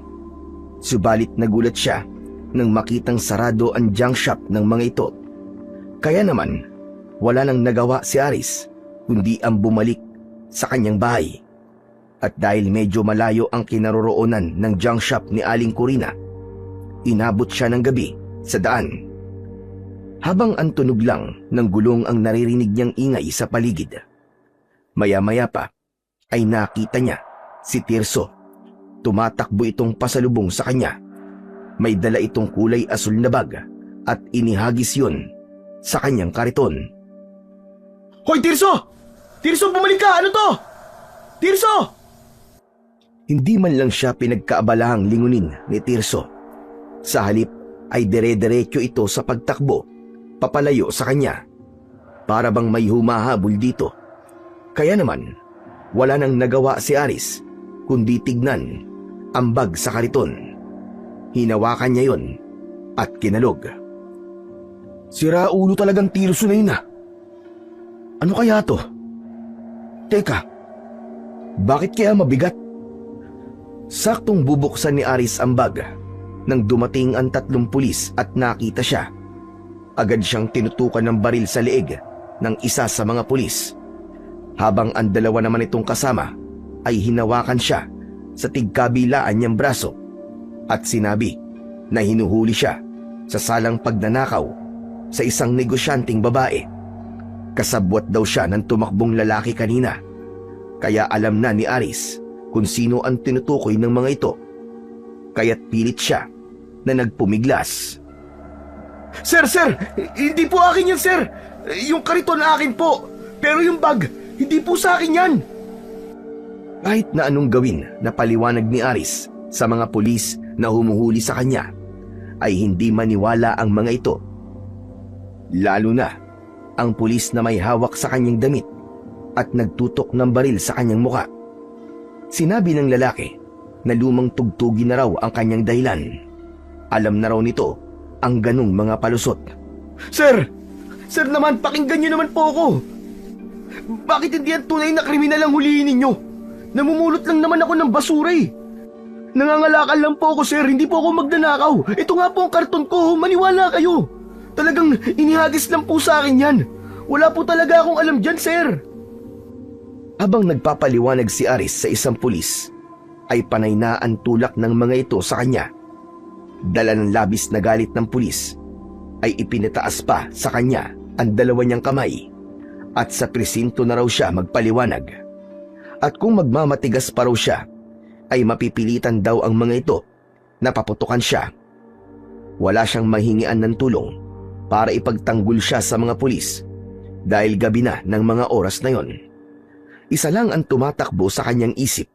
Subalit nagulat siya nang makitang sarado ang junk shop ng mga ito. Kaya naman, wala nang nagawa si Aris kundi ang bumalik sa kanyang bahay. At dahil medyo malayo ang kinaroroonan ng junk shop ni Aling Corina, inabot siya ng gabi sa daan. Habang ang tunog lang ng gulong ang naririnig niyang ingay sa paligid, maya-maya pa ay nakita niya si Tirso. Tumatakbo itong pasalubong sa kanya. May dala itong kulay asul na bag at inihagis yun sa kanyang kariton. Hoy, Tirso! Tirso, bumalik ka! Ano to? Tirso! Hindi man lang siya pinagkaabalahang lingunin ni Tirso. Sa halip ay dire-diretso ito sa pagtakbo, papalayo sa kanya. Para bang may humahabol dito. Kaya naman, wala nang nagawa si Aris kundi tignan ang bag sa kariton. Hinawakan niya yon at kinalog. Sira ulo talagang Tirso na yun ah. Ano kaya to? Teka, bakit kaya mabigat? Saktong bubuksan ni Aris ang bag nang dumating ang 3 pulis at nakita siya. Agad siyang tinutukan ng baril sa leeg ng isa sa mga pulis. Habang ang 2 naman itong kasama ay hinawakan siya sa tigkabilaan niyang braso at sinabi na hinuhuli siya sa salang pagnanakaw sa isang negosyanteng babae. Kasabwat daw siya ng tumakbong lalaki kanina, kaya alam na ni Aris kung sino ang tinutukoy ng mga ito. Kaya't pilit siya na nagpumiglas. Sir! Hindi po akin yan, sir! Yung kariton akin po, pero yung bag, hindi po sa akin yan! Kahit na anong gawin na paliwanag ni Aris sa mga pulis na humuhuli sa kanya, ay hindi maniwala ang mga ito. Lalo na ang pulis na may hawak sa kanyang damit at nagtutok ng baril sa kanyang muka. Sinabi ng lalaki na lumang tugtugin na raw ang kanyang dahilan. Alam na raw nito ang ganong mga palusot. Sir! Sir naman, pakinggan niyo naman po ako! Bakit hindi ang tunay na kriminal ang huliin ninyo? Namumulot lang naman ako ng basura eh. Nangangalakal lang po ako, sir. Hindi po ako magnanakaw. Ito nga po ang karton ko. Maniwala kayo. Talagang inihagis lang po sa akin yan. Wala po talaga akong alam dyan, sir. Habang nagpapaliwanag si Aris sa isang pulis, ay panay na ang tulak ng mga ito sa kanya. Dala ng labis na galit ng pulis, ay ipinataas pa sa kanya ang 2 niyang kamay at sa presinto na raw siya magpaliwanag. At kung magmamatigas pa raw siya, ay mapipilitan daw ang mga ito na paputukan siya. Wala siyang mahingian ng tulong para ipagtanggol siya sa mga pulis dahil gabi na ng mga oras na yon. Isa lang ang tumatakbo sa kanyang isip.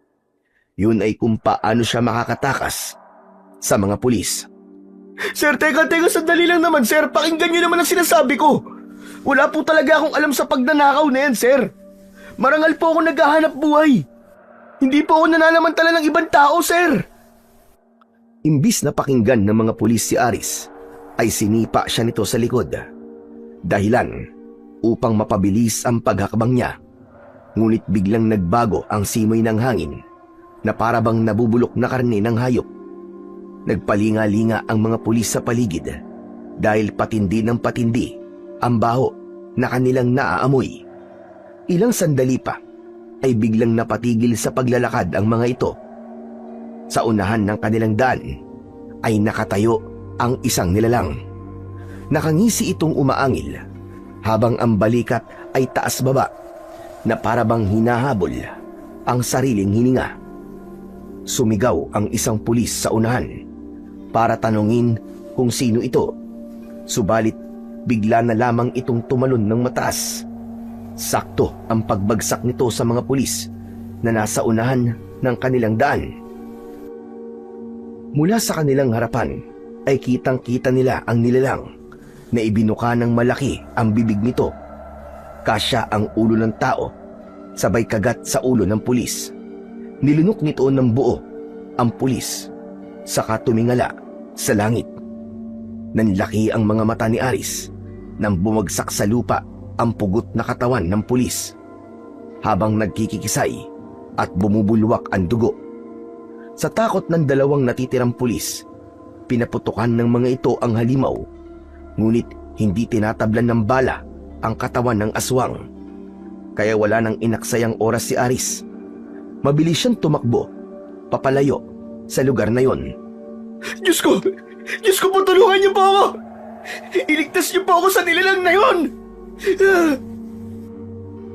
Yun ay kung paano siya makakatakas sa mga pulis. Sir, teka, sandali lang naman, sir. Pakinggan niyo naman ang sinasabi ko. Wala po talaga akong alam sa pagnanakaw na yan, sir. Marangal po ako naghahanap buhay. Hindi po ako nananamantala ng ibang tao, sir. Imbis na pakinggan ng mga pulis si Aris, ay sinipa siya nito sa likod. Dahilan upang mapabilis ang paghakbang niya. Ngunit biglang nagbago ang simoy ng hangin na parabang nabubulok na karne ng hayop. Nagpalinga-linga ang mga pulis sa paligid dahil patindi ng patindi ang baho na kanilang naaamoy. Ilang sandali pa ay biglang napatigil sa paglalakad ang mga ito. Sa unahan ng kanilang daan ay nakatayo ang isang nilalang. Nakangisi itong umaangil habang ang balikat ay taas-baba. na parabang hinahabol ang sariling hininga. Sumigaw ang isang pulis sa unahan para tanungin kung sino ito. Subalit bigla na lamang itong tumalon ng mataas. Sakto ang pagbagsak nito sa mga pulis na nasa unahan ng kanilang daan. Mula sa kanilang harapan ay kitang-kita nila ang nilalang na ibinuka ng malaki ang bibig nito. Kasya ang ulo ng tao, sabay kagat sa ulo ng pulis. Nilunok nito ng buo ang pulis, saka tumingala sa langit. Nanlaki ang mga mata ni Aris nang bumagsak sa lupa ang pugot na katawan ng pulis, habang nagkikikisay at bumubulwak ang dugo. Sa takot ng dalawang natitirang pulis, pinaputukan ng mga ito ang halimaw, ngunit hindi tinatablan ng bala ang katawan ng aswang. Kaya wala nang inaksayang oras si Aris. Mabilis siyang tumakbo papalayo sa lugar na yon. Diyos ko! Diyos ko po, tulungan niyo po ako! Iligtas niyo po ako sa nilalang na yon!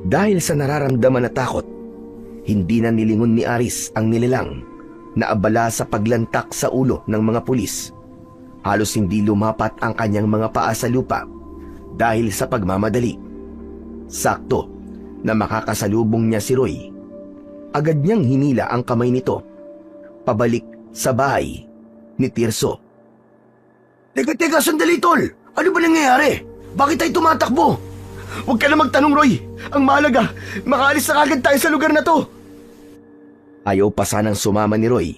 Dahil sa nararamdaman na takot, hindi na nilingon ni Aris ang nilalang na abala sa paglantak sa ulo ng mga pulis. Halos hindi lumapat ang kanyang mga paa sa lupa dahil sa pagmamadali. Sakto na makakasalubong niya si Roy. Agad niyang hinila ang kamay nito pabalik sa bahay ni Tirso. Teka, sandali, tol! Ano ba nangyayari? Bakit tayo tumatakbo? Huwag ka na magtanong, Roy. Ang mahalaga, makaalis na kagad tayo sa lugar na to. Ayaw pa sanang sumama ni Roy,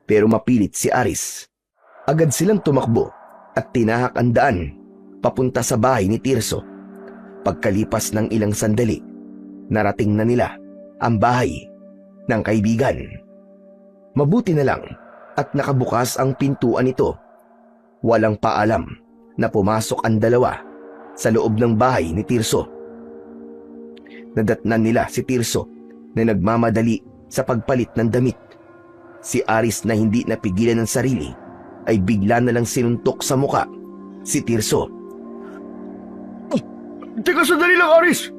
pero mapilit si Aris. Agad silang tumakbo at tinahak ang daan papunta sa bahay ni Tirso. Pagkalipas ng ilang sandali, narating na nila ang bahay ng kaibigan. Mabuti na lang at nakabukas ang pintuan nito. Walang paalam na pumasok ang dalawa sa loob ng bahay ni Tirso. Nadatnan nila si Tirso na nagmamadali sa pagpalit ng damit. Si Aris na hindi napigilan ng sarili ay bigla na lang sinuntok sa muka si Tirso. Teka, sandali lang, Aris!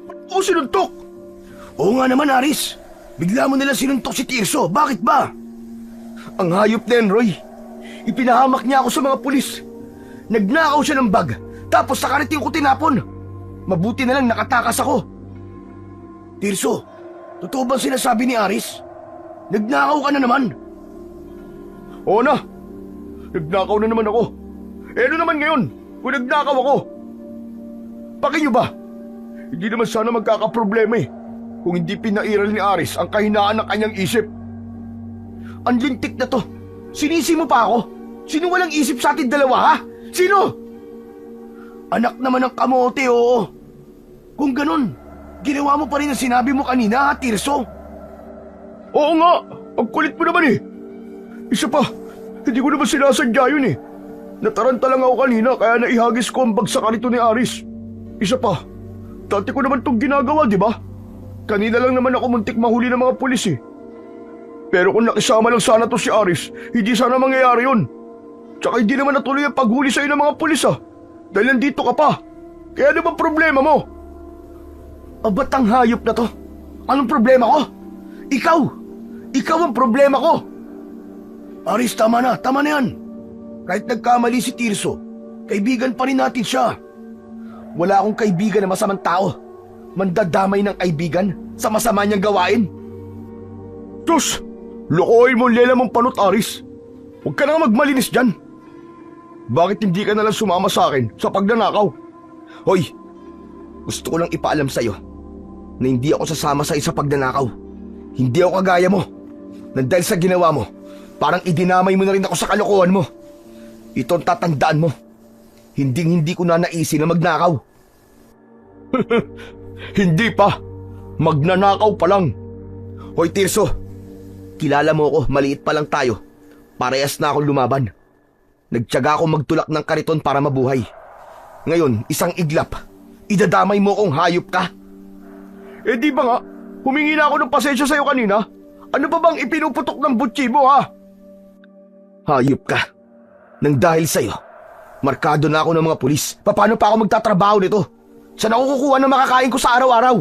Ba't mo sinuntok? Oo nga naman, Aris. Bigla mo nila sinuntok si Tirso. Bakit ba? Ang hayop na yan, Roy. Ipinahamak niya ako sa mga pulis. Nagnakaw siya ng bag, tapos sa kariting ko tinapon. Mabuti na lang nakatakas ako. Tirso, totoo bang sinasabi ni Aris? Nagnakaw ka na naman. Oo na. Nagnakaw na naman ako. Eh ano naman ngayon kung nagnakaw ako? Pakinyo ba? Hindi naman sana magkakaproblema eh kung hindi pinairal ni Aris ang kahinaan ng kanyang isip. Ang lintik na to. Sinisi mo pa ako? Sino walang isip sa atin dalawa, ha? Sino? Anak naman ng kamote, oo. Kung ganun, ginawa mo pa rin ang sinabi mo kanina, ha, Tirso? Oo nga, ang kulit mo naman eh. Isa pa, hindi ko naman sinasadya yun eh. Nataranta lang ako kanina kaya naihagis ko ang bagsak nito ni Aris. Isa pa, dati ko naman itong ginagawa, di ba? Kanina lang naman ako muntik mahuli ng mga pulis eh. Pero kung nakisama lang sana to si Aris, hindi sana mangyayari yun. Tsaka hindi naman natuloy ang paghuli sa'yo ng mga pulis ah. Dahil nandito ka pa. Kaya ano bang problema mo? Ba't ang hayop na to? Anong problema ko? Ikaw! Ikaw ang problema ko! Aris, tama na yan. Kahit nagkamali si Tirso, kaibigan pa rin natin siya. Wala akong kaibigan na masamang tao. Mandadamay ng kaibigan sa masama niyang gawain. Diyos! Lokohin mo ang lela mong panot, Aris. Huwag ka na magmalinis dyan. Bakit hindi ka nalang sumama sa akin sa pagnanakaw? Hoy, gusto ko lang ipaalam sa'yo na hindi ako sasama sa isa pagnanakaw. Hindi ako kagaya mo. Na dahil sa ginawa mo, parang idinamay mo na rin ako sa kalokohan mo. Ito ang tatandaan mo. Hindi ko na naisin na magnakaw. Hindi pa. Magnanakaw pa lang. Hoy Tirso, kilala mo ako, maliit pa lang tayo. Parehas na akong lumaban. Nagtiyaga akong magtulak ng kariton para mabuhay. Ngayon, isang iglap, idadamay mo kung hayop ka. Eh di ba nga, humingi na ako ng pasensya sa'yo kanina. Ano ba bang ipinuputok ng butsi mo ha? Hayop ka. Nang dahil sa'yo, markado na ako ng mga pulis. Paano pa ako magtatrabaho nito? Saan ako kukuha ng makakain ko sa araw-araw?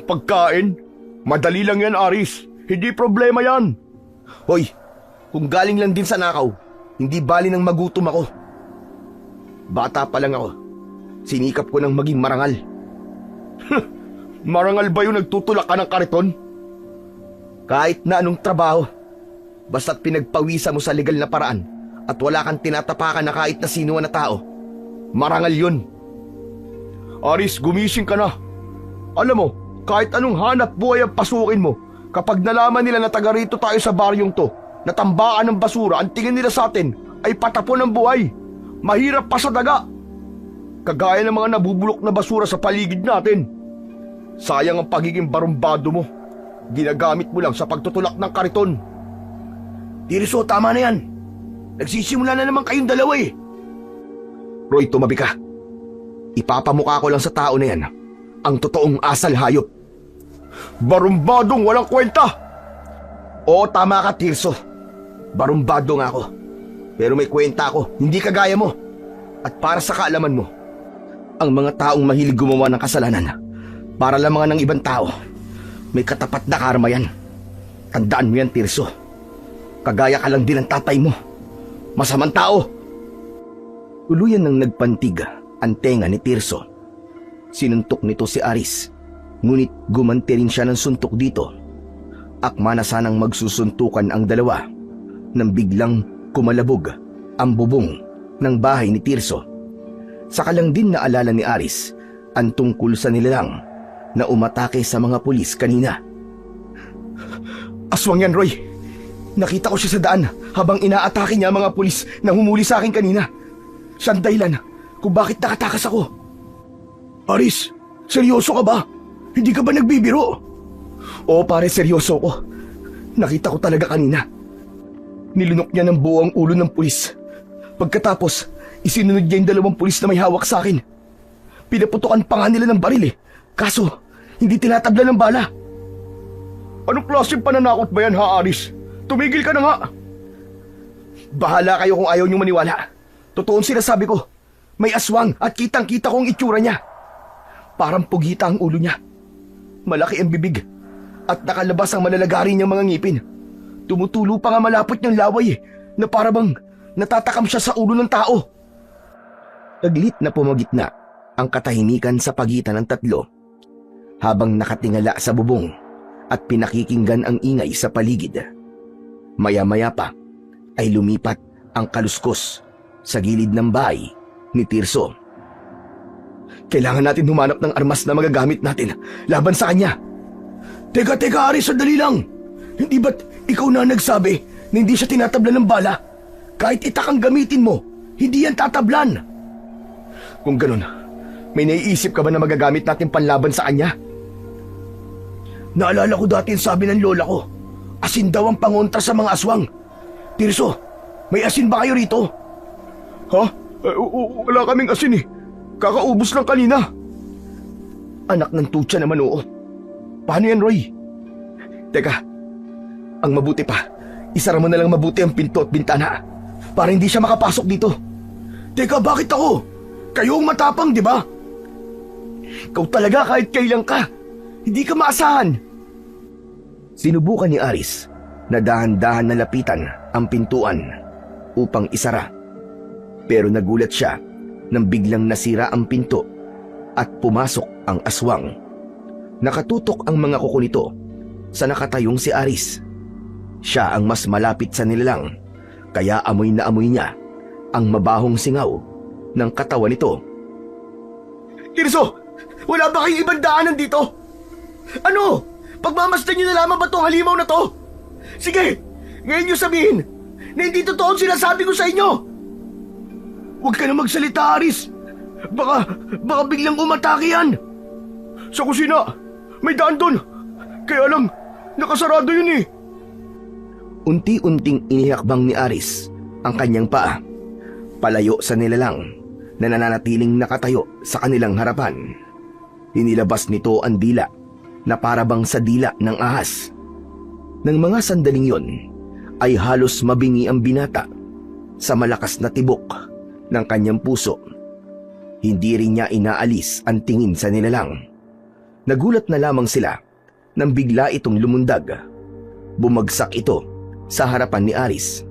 Pagkain? Madali lang yan, Aris. Hindi problema yan. Hoy, kung galing lang din sa nakaw, hindi bali nang magutom ako. Bata pa lang ako. Sinikap ko ng maging marangal. Marangal ba yung nagtutulak ka ng kariton? Kahit na anong trabaho, basta't pinagpawisa mo sa legal na paraan at wala kang tinatapakan na kahit na sino na tao, marangal yun. Aris, gumising ka na. Alam mo, kahit anong hanap buhay ang pasukin mo, kapag nalaman nila na taga rito tayo sa baryong to, natambaan ng basura, ang tingin nila sa atin ay patapon ng buhay. Mahirap pa sa daga. Kagaya ng mga nabubulok na basura sa paligid natin. Sayang ang pagiging barumbado mo. Ginagamit mo lang sa pagtutulak ng kariton. Tirso, tama na yan. Nagsisimula na naman kayong dalawa eh. Roy, tumabi ka. Ipapamukha ko lang sa tao na yan ang totoong asal hayop. Barumbadong walang kwenta. Oo, tama ka, Tirso. Barumbado nga ako. Pero may kwenta ako, hindi kagaya mo. At para sa kaalaman mo, ang mga taong mahilig gumawa ng kasalanan para lamang ng ibang tao, may katapat na karma yan. Tandaan mo yan, Tirso. Kagaya ka lang din ng tatay mo. Masamang tao. Tuluyan nang nagpantig ang tenga ni Tirso. Sinuntok nito si Aris, ngunit gumanti rin siya ng suntok dito. Akma na sanang magsusuntukan ang dalawa nang biglang kumalabog ang bubong ng bahay ni Tirso. Saka lang din naalala ni Aris ang tungkol sa nilalang na umatake sa mga pulis kanina. Aswang yan, Roy. Nakita ko siya sa daan habang inaatake niya ang mga pulis na humuli sa akin kanina. Siya ang dahilan kung bakit nakatakas ako. Aris, seryoso ka ba? Hindi ka ba nagbibiro? Oo pare, seryoso ko. Nakita ko talaga kanina. Nilunok niya ng buo ang ulo ng pulis. Pagkatapos, isinunod niya yung 2 pulis na may hawak sa akin. Pinaputokan pa nga nila ng baril eh. Kaso, hindi tinatabla ng bala. Anong klaseng pananakot ba yan, ha, Aris? Tumigil ka na nga. Bahala kayo kung ayaw niyong maniwala. Totoo ang sinasabi ko. May aswang at kitang-kita ko ang itsura niya. Parang pugita ang ulo niya. Malaki ang bibig. At nakalabas ang malalagari niyang mga ngipin. Tumutulo pa nga malapot niyang laway na parabang natatakam siya sa ulo ng tao. Taglit na pumagitna ang katahimikan sa pagitan ng tatlo habang nakatingala sa bubong at pinakikinggan ang ingay sa paligid. Maya-maya pa ay lumipat ang kaluskos sa gilid ng bahay ni Tirso. Kailangan natin humanap ng armas na magagamit natin laban sa kanya. Teka, Aris, sandali lang. Hindi ba't ikaw na nagsabi na hindi siya tinatablan ng bala? Kahit itakang gamitin mo, hindi yan tatablan. Kung ganun, may naiisip ka ba na magagamit natin panlaban sa kanya? Naalala ko dati ang sabi ng lola ko, asin daw ang pangontra sa mga aswang. Tirso, may asin ba kayo rito? Ha? Wala kaming asin eh. Kakaubos lang kanina. Anak ng tutsa naman, oo. Paano yan, Roy? Teka, ang mabuti pa, isara mo na lang mabuti ang pinto at bintana para hindi siya makapasok dito. Teka, bakit ako? Kayo ang matapang, di ba? Ikaw talaga kahit kailan ka. Hindi ka maasahan. Sinubukan ni Aris na dahan-dahan na lapitan ang pintuan upang isara. Pero nagulat siya nang biglang nasira ang pinto at pumasok ang aswang. Nakatutok ang mga kuko nito sa nakatayong si Aris. Siya ang mas malapit sa nilalang, kaya amoy na amoy niya ang mabahong singaw ng katawan nito. Tirso, wala ba kayong ibang daanan dito? Ano? Pagmamasdan niyo na lamang ba itong halimaw na to? Sige, ngayon niyo sabihin na hindi totoo ang sinasabi ko sa inyo. Huwag ka na magsalita, Aris. Baka biglang umatake yan. Sa kusina, may daan doon. Kaya lang, nakasarado yun eh. Unti-unting inihakbang ni Aris ang kanyang paa, palayo sa nilalang na nananatiling nakatayo sa kanilang harapan. Inilabas nito ang dila na parabang sa dila ng ahas. Nang mga sandaling yon, ay halos mabingi ang binata sa malakas na tibok ng kanyang puso. Hindi rin niya inaalis ang tingin sa nilalang. Nagulat na lamang sila nang bigla itong lumundag. Bumagsak ito sa harapan ni Aris.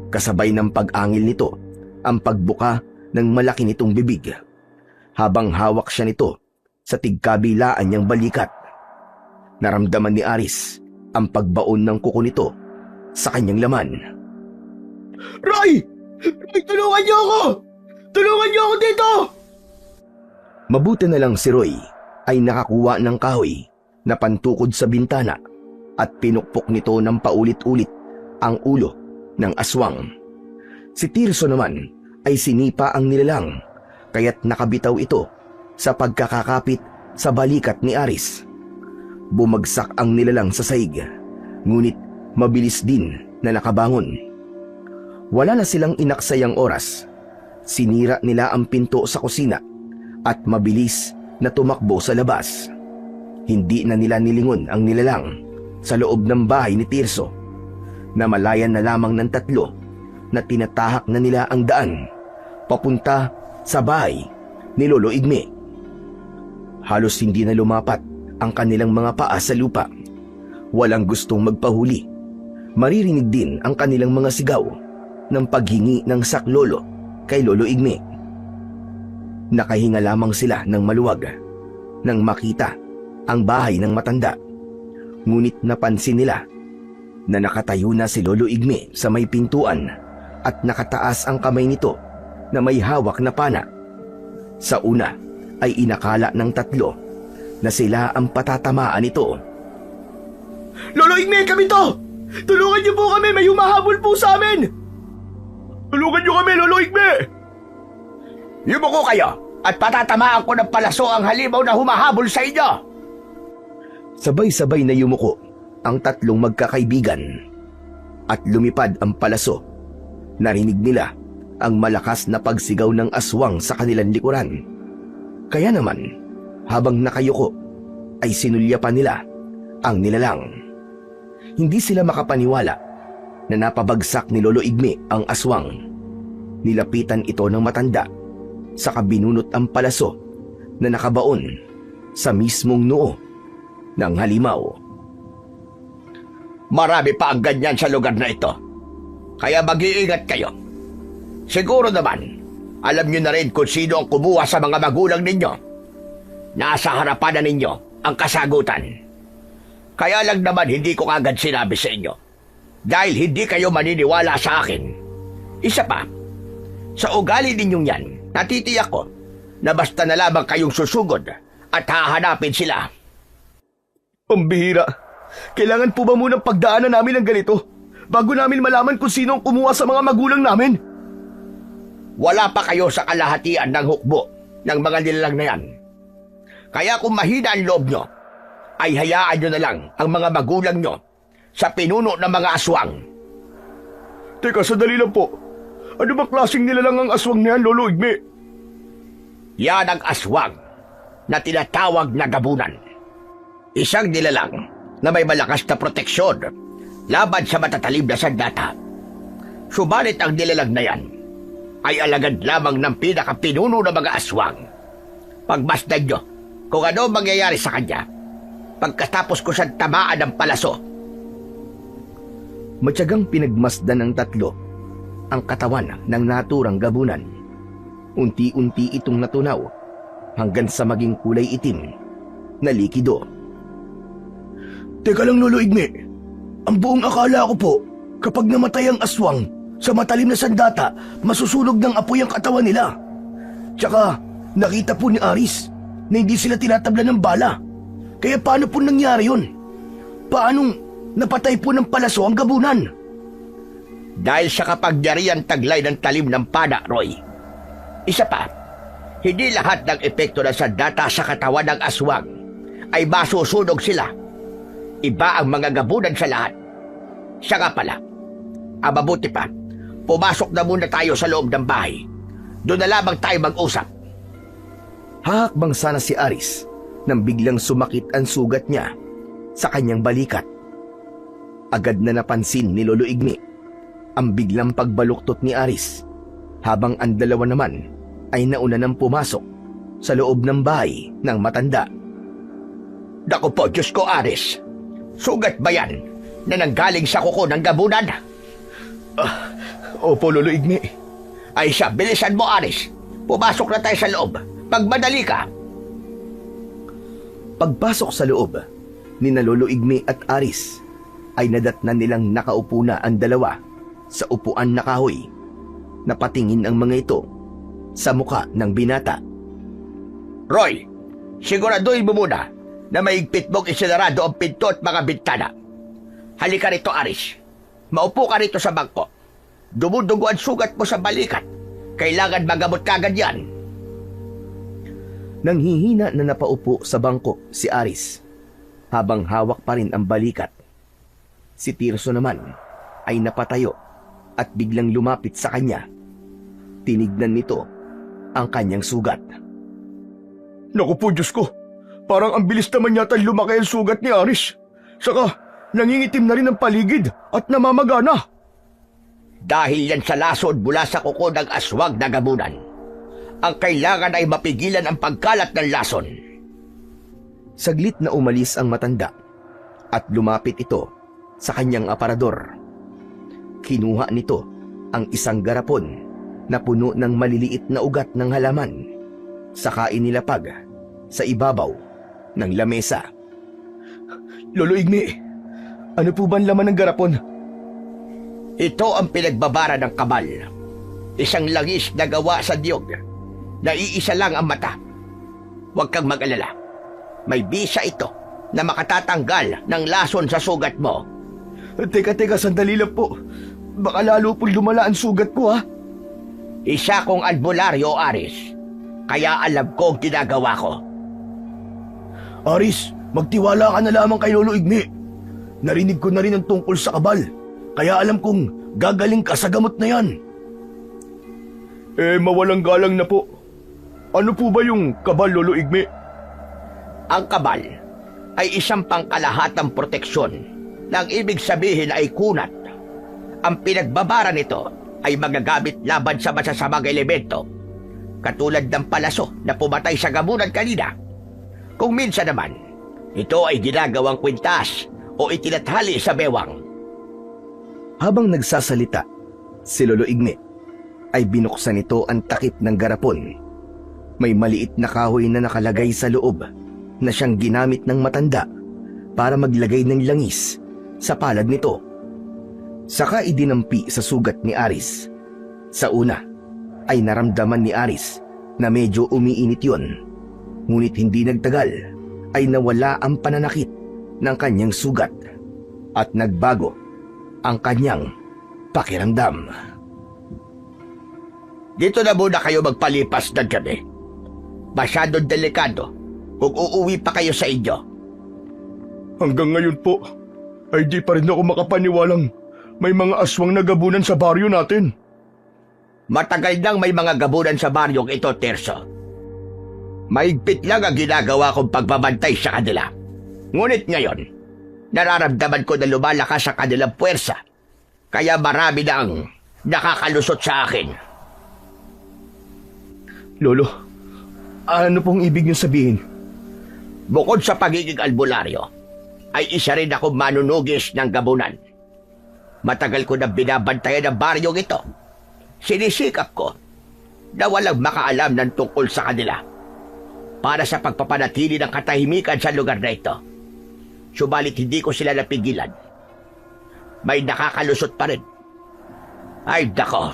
Kasabay ng pag-angil nito ang pagbuka ng malaki nitong bibig, habang hawak siya nito sa tigkabilaan niyang balikat. Naramdaman ni Aris ang pagbaon ng kuko nito sa kanyang laman. Roy! Roy, tulungan niyo ako! Tulungan niyo ako dito! Mabuti na lang si Roy ay nakakuha ng kahoy na pantukod sa bintana at pinukpok nito ng paulit-ulit ang ulo ng aswang. Si Tirso naman ay sinipa ang nilalang, kaya't nakabitaw ito sa pagkakakapit sa balikat ni Aris. Bumagsak ang nilalang sa saig, ngunit mabilis din na nakabangon. Wala na silang inaksayang oras. Sinira nila ang pinto sa kusina at mabilis na tumakbo sa labas. Hindi na nila nilingon ang nilalang sa loob ng bahay ni Tirso. Namalayan na lamang ng tatlo na tinatahak na nila ang daan papunta sa bahay ni Lolo Igme. Halos hindi na lumapat ang kanilang mga paa sa lupa. Walang gustong magpahuli. Maririnig din ang kanilang mga sigaw ng paghingi ng saklolo kay Lolo Igme. Nakahinga lamang sila ng maluwag nang makita ang bahay ng matanda. Ngunit napansin nila na nakatayo na si Lolo Igme sa may pintuan at nakataas ang kamay nito na may hawak na pana. Sa una ay inakala ng tatlo na sila ang patatamaan nito. Lolo Igme, kami to! Tulungan niyo po kami! May humahabol po sa amin! Tulungan niyo kami, Lolo Igme! Yumuko kayo at patatamaan ko ng palaso ang halimaw na humahabol sa inyo! Sabay-sabay na yumuko ang tatlong magkakaibigan at lumipad ang palaso. Narinig nila ang malakas na pagsigaw ng aswang sa kanilang likuran. Kaya naman, habang nakayuko, ay sinulyapan nila ang nilalang. Hindi sila makapaniwala na napabagsak ni Lolo Igme ang aswang. Nilapitan ito ng matanda, saka binunot ang palaso na nakabaon sa mismong noo ng halimaw. Marami pa ang ganyan sa lugar na ito, kaya mag-iingat kayo. Siguro naman, alam nyo na rin kung sino ang kumuha sa mga magulang ninyo. Nasa harapan na ninyo ang kasagutan. Kaya lang naman hindi ko agad sinabi sa inyo, dahil hindi kayo maniniwala sa akin. Isa pa, sa ugali ninyong yan, natitiyak ko na basta na lamang kayong susugod at hahanapin sila. Ang bihira. Kailangan po ba munang pagdaanan namin ng ganito bago namin malaman kung sino ang kumuha sa mga magulang namin? Wala pa kayo sa kalahatian ng hukbo ng mga nilalang na yan. Kaya kung mahina ang loob nyo, ay hayaan nyo na lang ang mga magulang nyo sa pinuno ng mga aswang. Teka, sandali lang po. Ano ba klaseng nilalang ang aswang niyan, Lolo Igme? Yan ang aswang na tinatawag na gabunan. Isang nilalang na may malakas na proteksyon laban sa matatalim na sandata. Subalit ang nilalang na yan ay alagad lamang ng pinakapinuno ng mga aswang. Pagmasdan nyo kung ano mangyayari sa kanya pagkatapos ko siyang tamaan ng palaso. Matyagang pinagmasdan ng tatlo ang katawan ng naturang gabunan. Unti-unti itong natunaw hanggang sa maging kulay itim na likido. Teka lang, Lolo Igme. Ang buong akala ko po, kapag namatay ang aswang sa matalim na sandata, masusunog ng apoy ang katawan nila. Tsaka, nakita po ni Aris na hindi sila tinatabla ng bala. Kaya paano po nangyari yun? Paanong napatay po ng palaso ang gabunan? Dahil sa kapagyarihan taglay ng talim ng pana, Roy. Isa pa, hindi lahat ng epekto ng sandata sa katawan ng aswang ay masusunog sila. Iba ang mga gabunan sa lahat. Siya nga pala, mabuti pa, pumasok na muna tayo sa loob ng bahay. Doon na lamang tayo mag-usap. Hahakbang sana si Aris nang biglang sumakit ang sugat niya sa kanyang balikat. Agad na napansin ni Lolo Igme ang biglang pagbaluktot ni Aris, habang ang dalawa naman ay nauna nang pumasok sa loob ng bahay ng matanda. Naku po, Diyos ko, Aris. Sugat ba yan na nanggaling sa kuko ng gabunan? Opo, Lolo Igme. Ay siya, bilisan mo, Aris. Pumasok na tayo sa loob. Magmadali ka. Pagpasok sa loob, ni na Lolo Igme at Aris, ay nadatnan nilang nakaupo na ang dalawa sa upuan na kahoy. Napatingin ang mga ito sa muka ng binata. Roy, siguraduhin mo muna na maigpit mong isinarado ang pinto at mga bintana. Halika rito, Aris. Maupo ka rito sa bangko. Dumudugo ang sugat mo sa balikat. Kailangan magamot kagad yan. Nanghihina na napaupo sa bangko si Aris, habang hawak pa rin ang balikat. Si Tirso naman ay napatayo at biglang lumapit sa kanya. Tinignan nito ang kanyang sugat. Naku po, Diyos ko. Parang ang bilis naman yata lumaki ang sugat ni Aris. Saka, nangingitim na rin ang paligid at namamagana. Dahil yan sa lason mula sa kuko ng aswang na gabunan. Ang kailangan ay mapigilan ang pagkalat ng lason. Saglit na umalis ang matanda at lumapit ito sa kanyang aparador. Kinuha nito ang isang garapon na puno ng maliliit na ugat ng halaman, saka inilapag sa ibabaw ng lamesa. Lolo Igme, ano po ba ang laman ng garapon? Ito ang pinagbabara ng kabal. Isang langis na gawa sa diyog. Na iisa lang ang mata. Huwag kang mag-alala. May bisa ito na makatatanggal ng lason sa sugat mo. Teka, sandali lang po. Baka lalo pong lumala ang sugat ko, ha? Isa kong albularyo, Aris. Kaya alam ko ang ginagawa ko. Aris, magtiwala ka na lamang kay Lolo Igme. Narinig ko na rin ang tungkol sa kabal. Kaya alam kong gagaling ka sa gamot na yan. Mawalang galang na po. Ano po ba yung kabal, Lolo Igme? Ang kabal ay isang pangkalahatang proteksyon na ang ibig sabihin ay kunat. Ang pinagbabara nito ay magagamit laban sa masasamang elemento, katulad ng palaso na pumatay sa gabunan kanina. Kung minsan naman, ito ay ginagawang kwintas o itinathali sa bewang. Habang nagsasalita, si Lolo Igme ay binuksan nito ang takip ng garapon. May maliit na kahoy na nakalagay sa loob na siyang ginamit ng matanda para maglagay ng langis sa palad nito. Saka idinampi sa sugat ni Aris. Sa una ay naramdaman ni Aris na medyo umiinit yun. Ngunit hindi nagtagal ay nawala ang pananakit ng kanyang sugat at nagbago ang kanyang pakiramdam. Dito na muna kayo magpalipas ng gabi. Masyadong delikado kung uuwi pa kayo sa inyo. Hanggang ngayon po, ay di pa rin ako makapaniwalang may mga aswang na gabunan sa baryo natin. Matagal nang may mga gabunan sa baryong ito, Tirso. Maigpit lang ang ginagawa kong pagbabantay sa kanila. Ngunit ngayon, nararamdaman ko na lumalakas sa kanilang puwersa. Kaya marami na ang nakakalusot sa akin. Lolo, ano pong ibig niyong sabihin? Bukod sa pagiging albularyo, ay isa rin ako manunugis ng gabunan. Matagal ko na binabantayan ang baryong ito. Sinisikap ko na walang makaalam ng tungkol sa kanila para sa pagpapanatili ng katahimikan sa lugar na ito. Subalit hindi ko sila napigilan. May nakakalusot pa rin. Ay dako,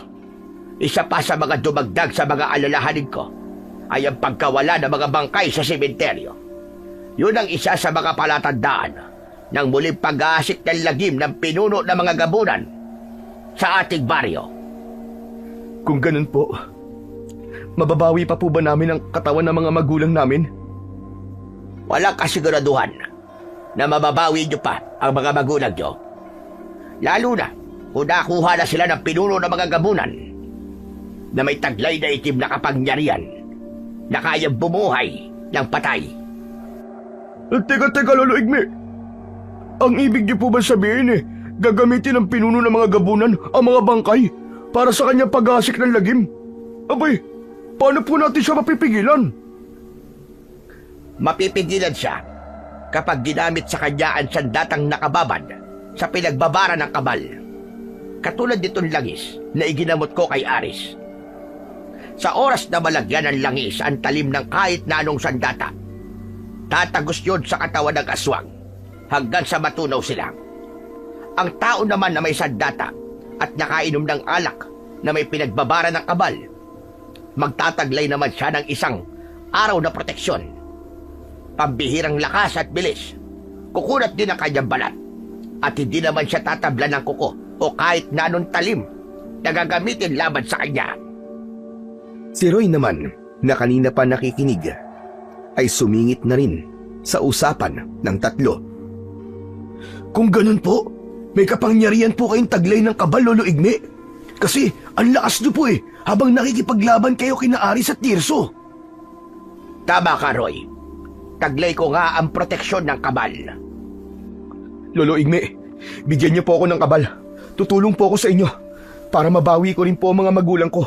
isa pa sa mga dumagdag sa mga alalahanin ko ay ang pagkawala ng mga bangkay sa sementeryo. Yun ang isa sa mga palatandaan ng muling pag-aasik ng lagim ng pinuno ng mga gabunan sa ating baryo. Kung ganun po, mababawi pa po ba namin ang katawan ng mga magulang namin? Walang kasiguraduhan na mababawi niyo pa ang mga magulang niyo. Lalo na kung nakuha na sila ng pinuno ng mga gabunan na may taglay na itim na kapangyarihan na kayang bumuhay ng patay. Teka, Lolo Igme. Ang ibig niyo po ba sabihin gagamitin ng pinuno ng mga gabunan ang mga bangkay para sa kanyang pag-asik ng lagim? Abay, paano po natin siya mapipigilan? Mapipigilan siya kapag ginamit sa kanya ang sandatang nakababad sa pinagbabara ng kabal. Katulad nitong langis na iginamot ko kay Aris. Sa oras na malagyan ng langis ang talim ng kahit na anong sandata, tatagos yun sa katawan ng aswang hanggang sa matunaw sila. Ang tao naman na may sandata at nakainom ng alak na may pinagbabara ng kabal, magtataglay naman siya ng isang araw na proteksyon. Pambihirang lakas at bilis, kukunat din ang kanyang balat, at hindi naman siya tatabla ng kuko o kahit na anong talim na gagamitin laban sa kanya. Si Roy naman, na kanina pa nakikinig, ay sumingit na rin sa usapan ng tatlo. Kung ganun po, may kapangyarihan po kayong taglay ng kabal, Lolo Igme. Kasi ang lakas niyo po habang nakikipaglaban kayo kina Aris at Tirso. Tama ka, Roy. Taglay ko nga ang proteksyon ng kabal. Lolo Igme, bigyan niyo po ako ng kabal. Tutulong po ako sa inyo para mabawi ko rin po ang mga magulang ko.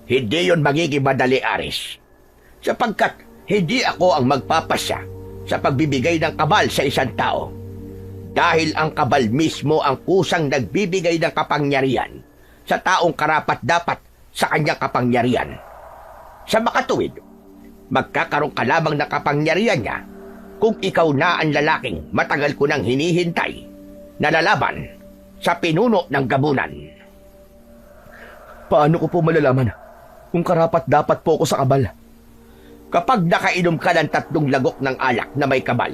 Hindi yon magiging madali, Aris. Sapagkat hindi ako ang magpapasya sa pagbibigay ng kabal sa isang tao. Dahil ang kabal mismo ang kusang nagbibigay ng kapangyarihan sa taong karapat-dapat sa kanyang kapangyarihan. Sa makatuwid, magkakaroon ka lamang ng kapangyarihan niya kung ikaw na ang lalaking matagal ko nang hinihintay na lalaban sa pinuno ng gabunan. Paano ko po malalaman kung karapat-dapat po ako sa kabal? Kapag nakainom ka ng 3 lagok ng alak na may kabal,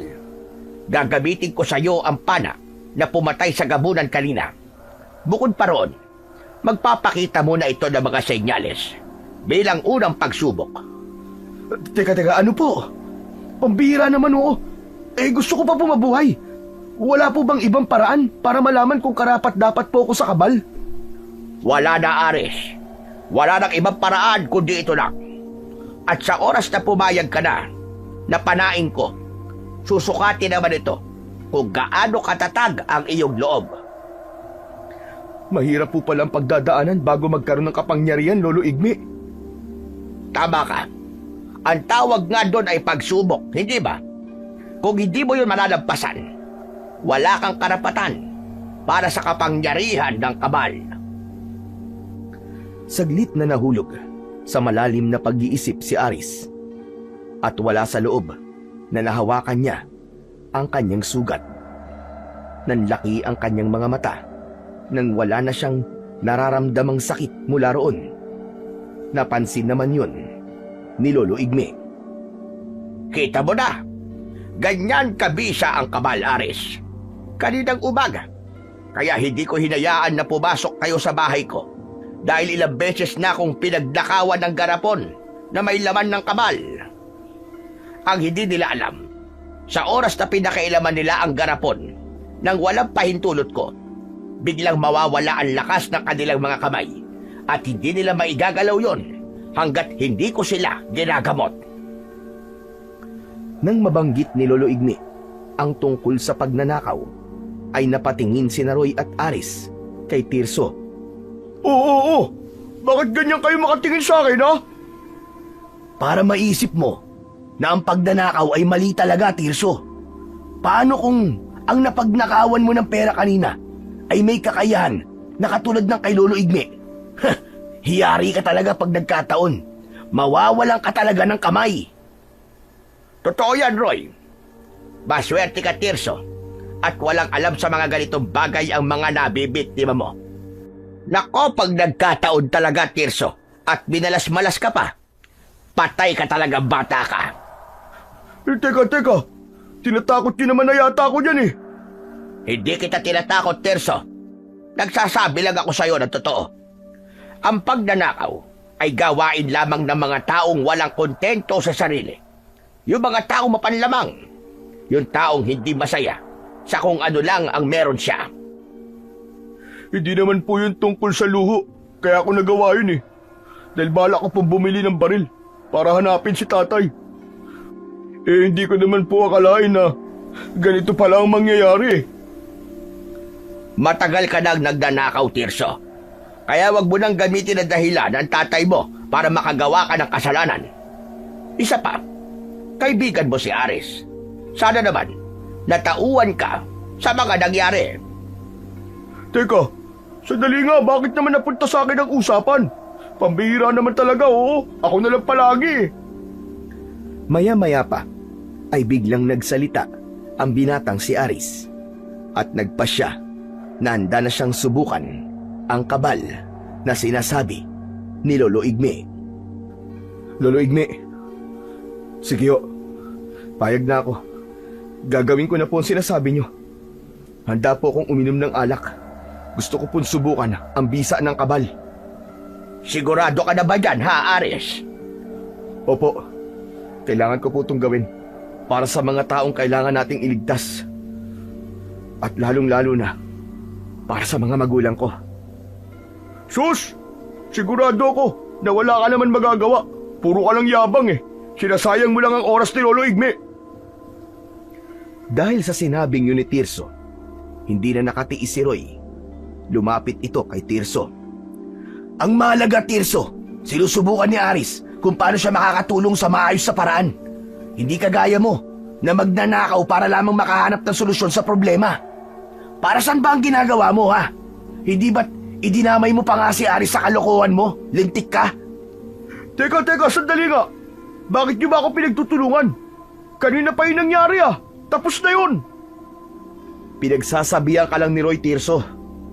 gagamitin ko sa iyo ang pana na pumatay sa gabunan kanina. Bukod pa roon, magpapakita muna ito ng mga senyales bilang unang pagsubok. Teka, ano po? Pambihira naman gusto ko pa po mabuhay. Wala po bang ibang paraan para malaman kung karapat-dapat po ako sa kabal? Wala na, Aris. Wala nang ibang paraan kundi ito lang. At sa oras na pumayag ka na panain ko, susukatin naman ito kung gaano katatag ang iyong loob. Mahirap po palang pagdadaanan bago magkaroon ng kapangyarihan, Lolo Igme. Tama ka. Ang tawag nga doon ay pagsubok, hindi ba? Kung hindi mo yun malalampasan, wala kang karapatan para sa kapangyarihan ng kabal. Saglit na nahulog sa malalim na pag-iisip si Aris at wala sa loob na nahawakan niya ang kanyang sugat. Nanlaki ang kanyang mga mata nang wala na siyang nararamdamang sakit mula roon. Napansin naman yun ni Lolo Igme. Kita mo na, ganyan kabisa ang kabal, Aris. Kaninang umaga, kaya hindi ko hinayaan na pumasok kayo sa bahay ko dahil ilang beses na akong pinagnakawan ng garapon na may laman ng kabal. Ang hindi nila alam, sa oras na pinakailaman nila ang garapon nang walang pahintulot ko, biglang mawawala ang lakas ng kanilang mga kamay at hindi nila maigagalaw yon hanggat hindi ko sila ginagamot. Nang mabanggit ni Lolo Igme ang tungkol sa pagnanakaw, ay napatingin si Roy at Aris kay Tirso. Oo. Bakit ganyan kayo makatingin sa akin, ha? Para maisip mo na ang pagnanakaw ay mali talaga, Tirso. Paano kung ang napagnakawan mo ng pera kanina ay may kakayahan na katulad ng kay Lolo Igme? Hiyari ka talaga pag nagkataon. Mawawalan ka talaga ng kamay. Totoo yan, Roy. Maswerte ka, Tirso, at walang alam sa mga ganitong bagay ang mga nabibiktima mo. Nako, pag nagkataon talaga, Tirso, at binalas-malas ka pa, patay ka talaga, bata ka. Teka. Tinatakot niyo naman na yata ako dyan, eh. Hindi kita tinatakot, Tirso. Nagsasabi lang ako sa'yo ng totoo. Ang pagnanakaw ay gawain lamang ng mga taong walang kontento sa sarili. Yung mga taong mapanlamang. Yung taong hindi masaya sa kung ano lang ang meron siya. Hindi naman po yun tungkol sa luho. Kaya ako nagawa yun, eh. Dahil bala ko pong bumili ng baril para hanapin si tatay. Hindi ko naman po akalain na ganito pala ang mangyayari, eh. Matagal ka nang nagnanakaw, Tirso. Kaya wag mo nang gamitin ang dahilan ng tatay mo para makagawa ka ng kasalanan. Isa pa, kaibigan mo si Aris. Sana naman, Natauan ka sa mga nangyari. Teka, sandali nga, bakit naman napunta sa akin ang usapan? Pambihira naman talaga, oo. Ako na lang palagi. Maya-maya pa ay biglang nagsalita ang binatang si Aris at nagpasya na handa na siyang subukan ang kabal na sinasabi ni Lolo Igme. Lolo Igme, sige ho, payag na ako. Gagawin ko na po ang sinasabi nyo. Handa po akong uminom ng alak. Gusto ko pong subukan ang bisa ng kabal. Sigurado ka na ba dyan, ha, Aris? Opo, kailangan ko po itong gawin para sa mga taong kailangan nating iligtas. At lalong-lalo na para sa mga magulang ko. Sus! Sigurado ko na wala ka naman magagawa. Puro ka lang yabang eh. Sinasayang mo lang ang oras ni Lolo Igme. Dahil sa sinabing yun ni Tirso, hindi na nakatiis si Roy. Lumapit ito kay Tirso. Ang mahalaga, Tirso, sinusubukan ni Aris kung paano siya makakatulong sa maayos sa paraan. Hindi kagaya mo na magnanakaw para lamang makahanap ng solusyon sa problema. Para saan ba ang ginagawa mo, ha? Hindi ba't idinamay mo pa nga si Aris sa kalokohan mo? Lintik ka? Teka, sandali nga. Bakit niyo ba ako pinagtutulungan? Kanina pa yung nangyari ah. Tapos na yun. Pinagsasabihan ka lang ni Roy, Tirso.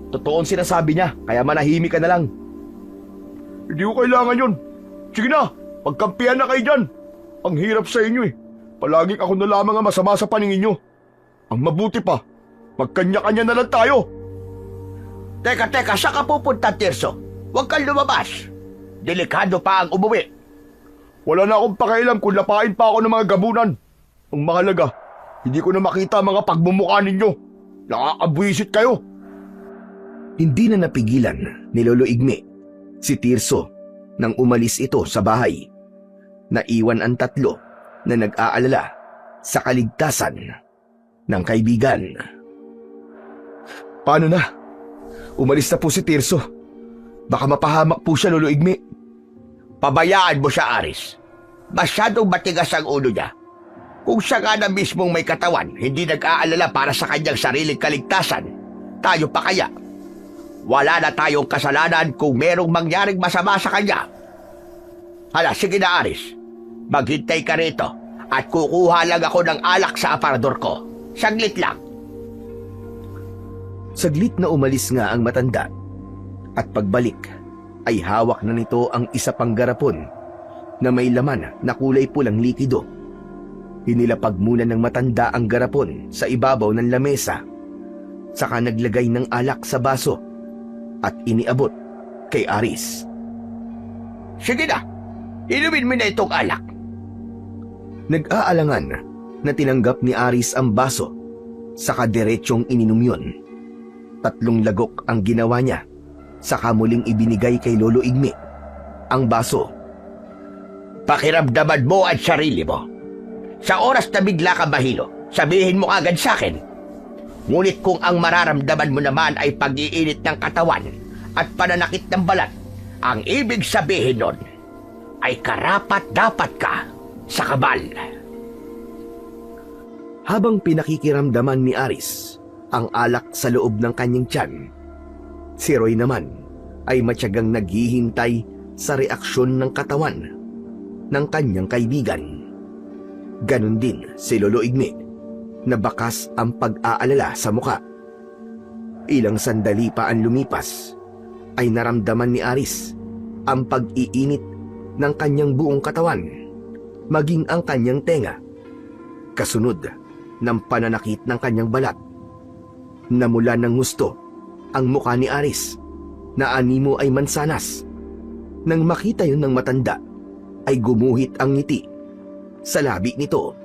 Totoo ang sinasabi niya, kaya manahimik ka na lang. Hindi ko kailangan yun. Sige na, pagkampihan na kayo dyan. Ang hirap sa inyo eh. Palaging ako na lamang ang masama sa paningin nyo. Ang mabuti pa, magkanya-kanya na lang tayo. Teka, saan ka pupunta, Tirso? Huwag kang lumabas. Delikado pa ang umuwi. Wala na akong pakialam kung lapain pa ako ng mga gabunan. Ang mahalaga, hindi ko na makita ang mga pagmumukha ninyo. Nakakabwisit kayo. Hindi na napigilan ni Lolo Igme si Tirso nang umalis ito sa bahay. Naiwan ang tatlo na nag-aalala sa kaligtasan ng kaibigan. Paano na? Umalis na po si Tirso. Baka mapahamak po siya, Lolo Igme. Pabayaan mo siya, Aris. Masyadong matigas ang ulo niya. Kung siya nga na mismong may katawan, hindi nag-aalala para sa kanyang sariling kaligtasan, tayo pa kaya? Wala na tayong kasalanan kung merong mangyaring masama sa kanya. Hala, sige na, Aris. Maghintay ka rito at kukuha lang ako ng alak sa aparador ko. Saglit lang. Saglit na umalis nga ang matanda at pagbalik ay hawak na nito ang isa pang garapon na may laman na kulay pulang likido. Hinilapag muna ng matanda ang garapon sa ibabaw ng lamesa, saka naglagay ng alak sa baso at iniabot kay Aris. Sige na, inumin mo na itong alak. Nag-aalangan na tinanggap ni Aris ang baso, saka diretsyong ininom yun. 3 lagok ang ginawa niya, saka muling ibinigay kay Lolo Igme ang baso. Pakiramdaman mo at sarili mo. Sa oras na bigla ka mahilo, sabihin mo agad sa akin. Ngunit kung ang mararamdaman mo naman ay pag-iinit ng katawan at pananakit ng balat, ang ibig sabihin nun ay karapat-dapat ka sa kabal. Habang pinakikiramdaman ni Aris ang alak sa loob ng kanyang tiyan, si Roy naman ay matyagang naghihintay sa reaksyon ng katawan ng kanyang kaibigan. Ganon din si Lolo Igme na bakas ang pag-aalala sa muka. Ilang sandali pa ang lumipas ay naramdaman ni Aris ang pag-iinit ng kanyang buong katawan, maging ang kanyang tenga, kasunod ng pananakit ng kanyang balat. Namula ng gusto ang mukha ni Aris na animo ay mansanas. Nang makita yun ng matanda ay gumuhit ang ngiti sa labi nito.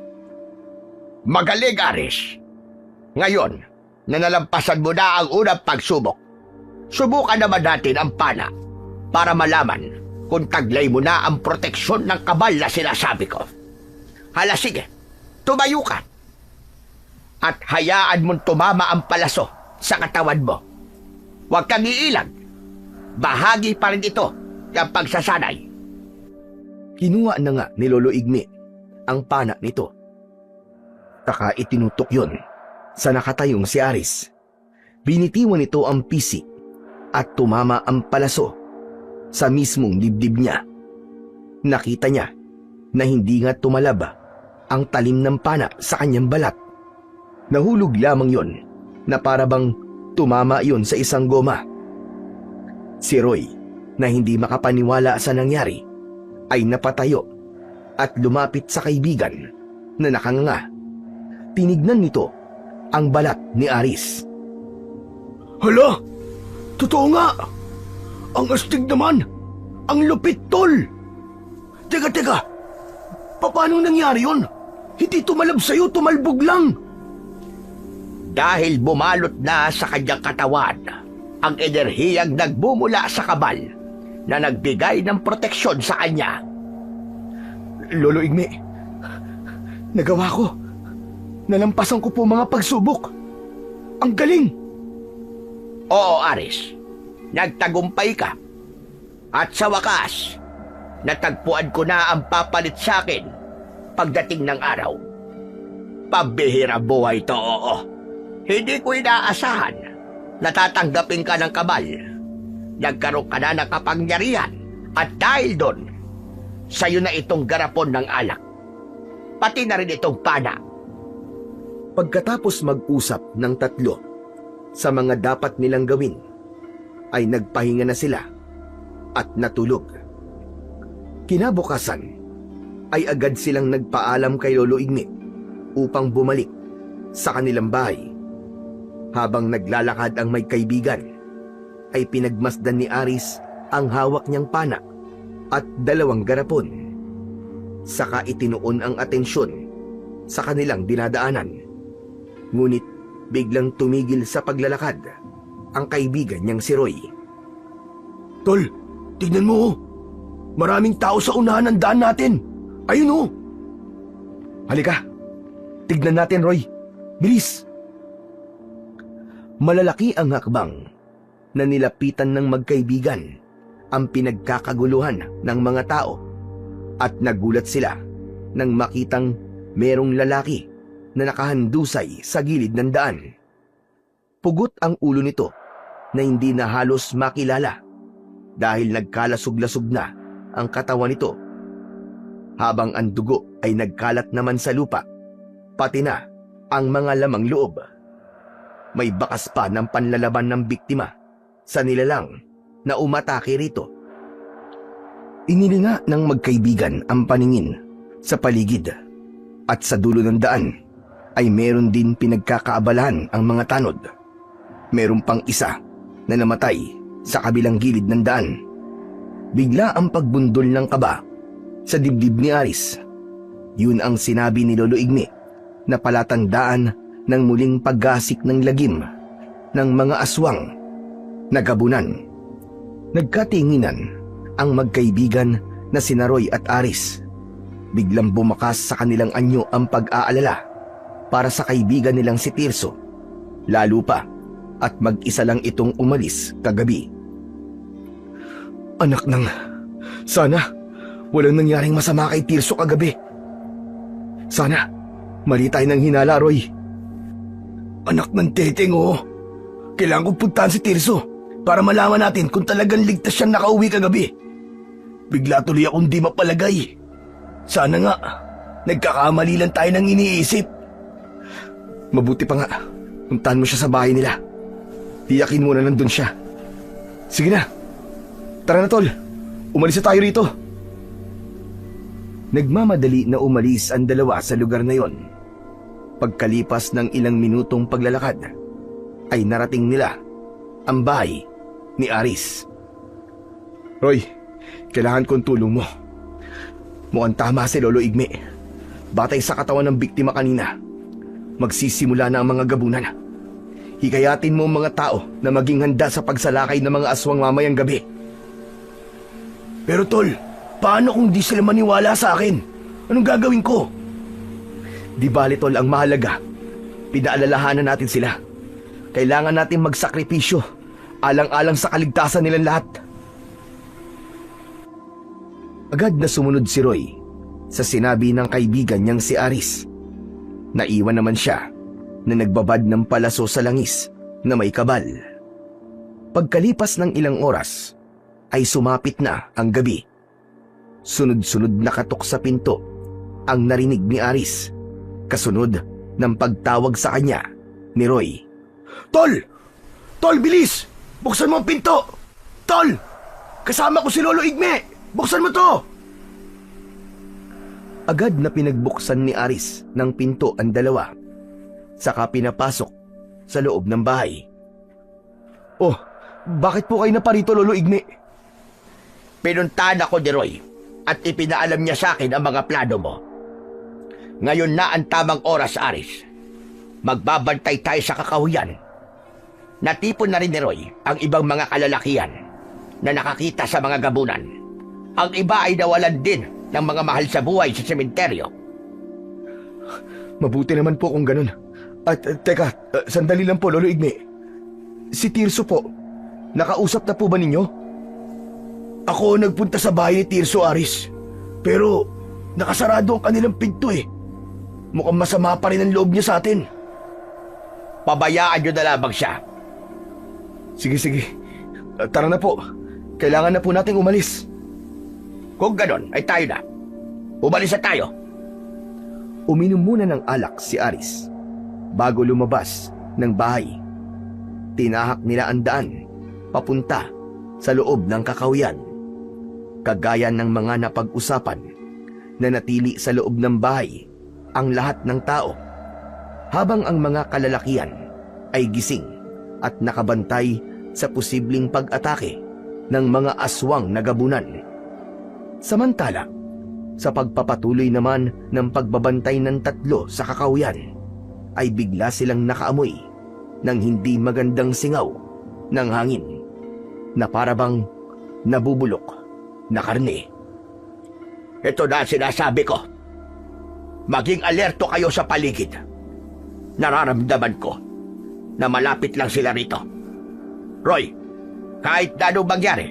Magaling, Aris. Ngayon, na nalampasan mo na ang unang pagsubok, subukan naman natin ang pana para malaman kung taglay mo na ang proteksyon ng kabal na sinasabi ko. Hala, sige, tumayo ka. At hayaan mong tumama ang palaso sa katawan mo. Huwag kang iilag. Bahagi pa rin ito ng pagsasanay. Kinuha na nga ni Lolo Igme ang pana nito. Taka itinutok yon Sa nakatayong si Aris, binitiwan nito ang pisik at tumama ang palaso sa mismong dibdib niya. Nakita niya na hindi nga tumalab ang talim ng pana sa kanyang balat. Nahulog lamang yon na parabang tumama yon sa isang goma. Si Roy, na hindi makapaniwala sa nangyari, ay napatayo at lumapit sa kaibigan na nakanganga. Tinignan nito ang balat ni Aris. Hala! Totoo nga! Ang astig naman! Ang lupit, tol! Teka! Paano nangyari yun? Hindi tumalab sa'yo, tumalbog lang! Dahil bumalot na sa kanyang katawan ang enerhiyang nagbumula sa kabal na nagbigay ng proteksyon sa kanya. Lolo Igme, nagawa ko. Nalampasan ko po mga pagsubok. Ang galing! Oo, Aris. Nagtagumpay ka. At sa wakas, natagpuan ko na ang papalit sa akin pagdating ng araw. Pabihira buhay to, oo. Hindi ko inaasahan na tatanggapin ka ng kabal. Nagkaroon ka na ng kapangyarihan at dahil doon, sa'yo na itong garapon ng alak. Pati na rin itong pana. Pagkatapos mag-usap ng tatlo sa mga dapat nilang gawin, ay nagpahinga na sila at natulog. Kinabukasan ay agad silang nagpaalam kay Lolo Igme upang bumalik sa kanilang bahay. Habang naglalakad ang may kaibigan, ay pinagmasdan ni Aris ang hawak niyang pana at 2 garapon. Saka itinuon ang atensyon sa kanilang dinadaanan. Ngunit biglang tumigil sa paglalakad ang kaibigan niyang si Roy. Tol, tignan mo, oh. Maraming tao sa unahan ng daan natin. Ayun, oh. Halika, tignan natin, Roy. Bilis! Malalaki ang hakbang na nilapitan ng magkaibigan ang pinagkakaguluhan ng mga tao at nagulat sila nang makitang merong lalaki na nakahandusay sa gilid ng daan. Pugot ang ulo nito na hindi na halos makilala dahil nagkalasog-lasog na ang katawan nito, habang ang dugo ay nagkalat naman sa lupa, pati na ang mga lamang loob. May bakas pa ng panlalaban ng biktima sa nilalang na umatake rito. Inilinga ng magkaibigan ang paningin sa paligid at sa dulo ng daan ay meron din pinagkakaabalahan ang mga tanod. Meron pang isa na namatay sa kabilang gilid ng daan. Bigla ang pagbundol ng kaba sa dibdib ni Aris. Yun ang sinabi ni Lolo Igme na palatandaan ng muling paggasik ng lagim ng mga aswang na gabunan. Nagkatinginan ang magkaibigan na sina Roy at Aris. Biglang bumakas sa kanilang anyo ang pag-aalala para sa kaibigan nilang si Tirso, lalo pa at mag-isa lang itong umalis kagabi. Anak ng... Sana walang nangyaring masama kay Tirso kagabi. Sana mali tayo ng hinala, Roy. Anak ng teteng, oh. Kailangan kong puntahan si Tirso para malaman natin kung talagang ligtas siyang nakauwi kagabi. Bigla tuloy akong di mapalagay. Sana nga, nagkakamali lang tayo ng iniisip. Mabuti pa nga, puntahan mo siya sa bahay nila. Tiyakin mo na nandun siya. Sige na, tara na tol, umalis na tayo rito. Nagmamadali na umalis ang dalawa sa lugar na yon. Pagkalipas ng ilang minutong paglalakad, ay narating nila ang bahay ni Aris. Roy, kailangan kong tulong mo. Mukhang tama si Lolo Igme. Batay sa katawan ng biktima kanina, magsisimula na ang mga gabunan. Hikayatin mo ang mga tao na maging handa sa pagsalakay ng mga aswang mamayang gabi. Pero tol, paano kung di sila maniwala sa akin? Anong gagawin ko? Di bali tol, ang mahalaga, pinaalalahanan natin sila. Kailangan natin magsakripisyo, alang-alang sa kaligtasan nilang lahat. Agad na sumunod si Roy sa sinabi ng kaibigan niyang si Aris. Naiwan naman siya na nagbabad ng palaso sa langis na may kabal. Pagkalipas ng ilang oras, ay sumapit na ang gabi. Sunod-sunod na katok sa pinto ang narinig ni Aris, kasunod ng pagtawag sa kanya ni Roy. Tol! Tol, bilis! Buksan mo ang pinto! Tol! Kasama ko si Lolo Igme! Buksan mo to! Agad na pinagbuksan ni Aris ng pinto ang dalawa, saka pinapasok sa loob ng bahay. Oh, bakit po kayo naparito, Lolo Igme? Pinuntahan ako ni Roy at ipinaalam niya sa akin ang mga plano mo. Ngayon na ang tamang oras, Aris. Magbabantay tayo sa kakahuyan. Natipon na rin ni Roy ang ibang mga kalalakihan na nakakita sa mga gabunan. Ang iba ay nawalan din ng mga mahal sa buhay sa sementeryo. Mabuti naman po kung ganun. At teka, sandali lang po, Lolo Igme. Si Tirso po, nakausap na po ba ninyo? Ako nagpunta sa bahay ni Tirso, Aris. Pero nakasarado ang kanilang pinto eh. Mukhang masama pa rin ang loob niya sa atin. Pabayaan niyo na lamang siya. Sige. Tara na po. Kailangan na po nating umalis. Kung ganon, ay tayo na. Umalis na tayo. Uminom muna ng alak si Aris bago lumabas ng bahay. Tinahak nila ang daan papunta sa loob ng kakahuyan. Kagaya ng mga napag-usapan, na natili sa loob ng bahay ang lahat ng tao, habang ang mga kalalakihan ay gising at nakabantay sa posibleng pag-atake ng mga aswang na gabunan. Samantala, sa pagpapatuloy naman ng pagbabantay ng tatlo sa kakahuyan, ay bigla silang nakaamoy ng hindi magandang singaw ng hangin na parabang nabubulok na karne. Ito na ang sinasabi ko. Maging alerto kayo sa paligid. Nararamdaman ko na malapit lang sila rito. Roy, kahit na anong mangyari,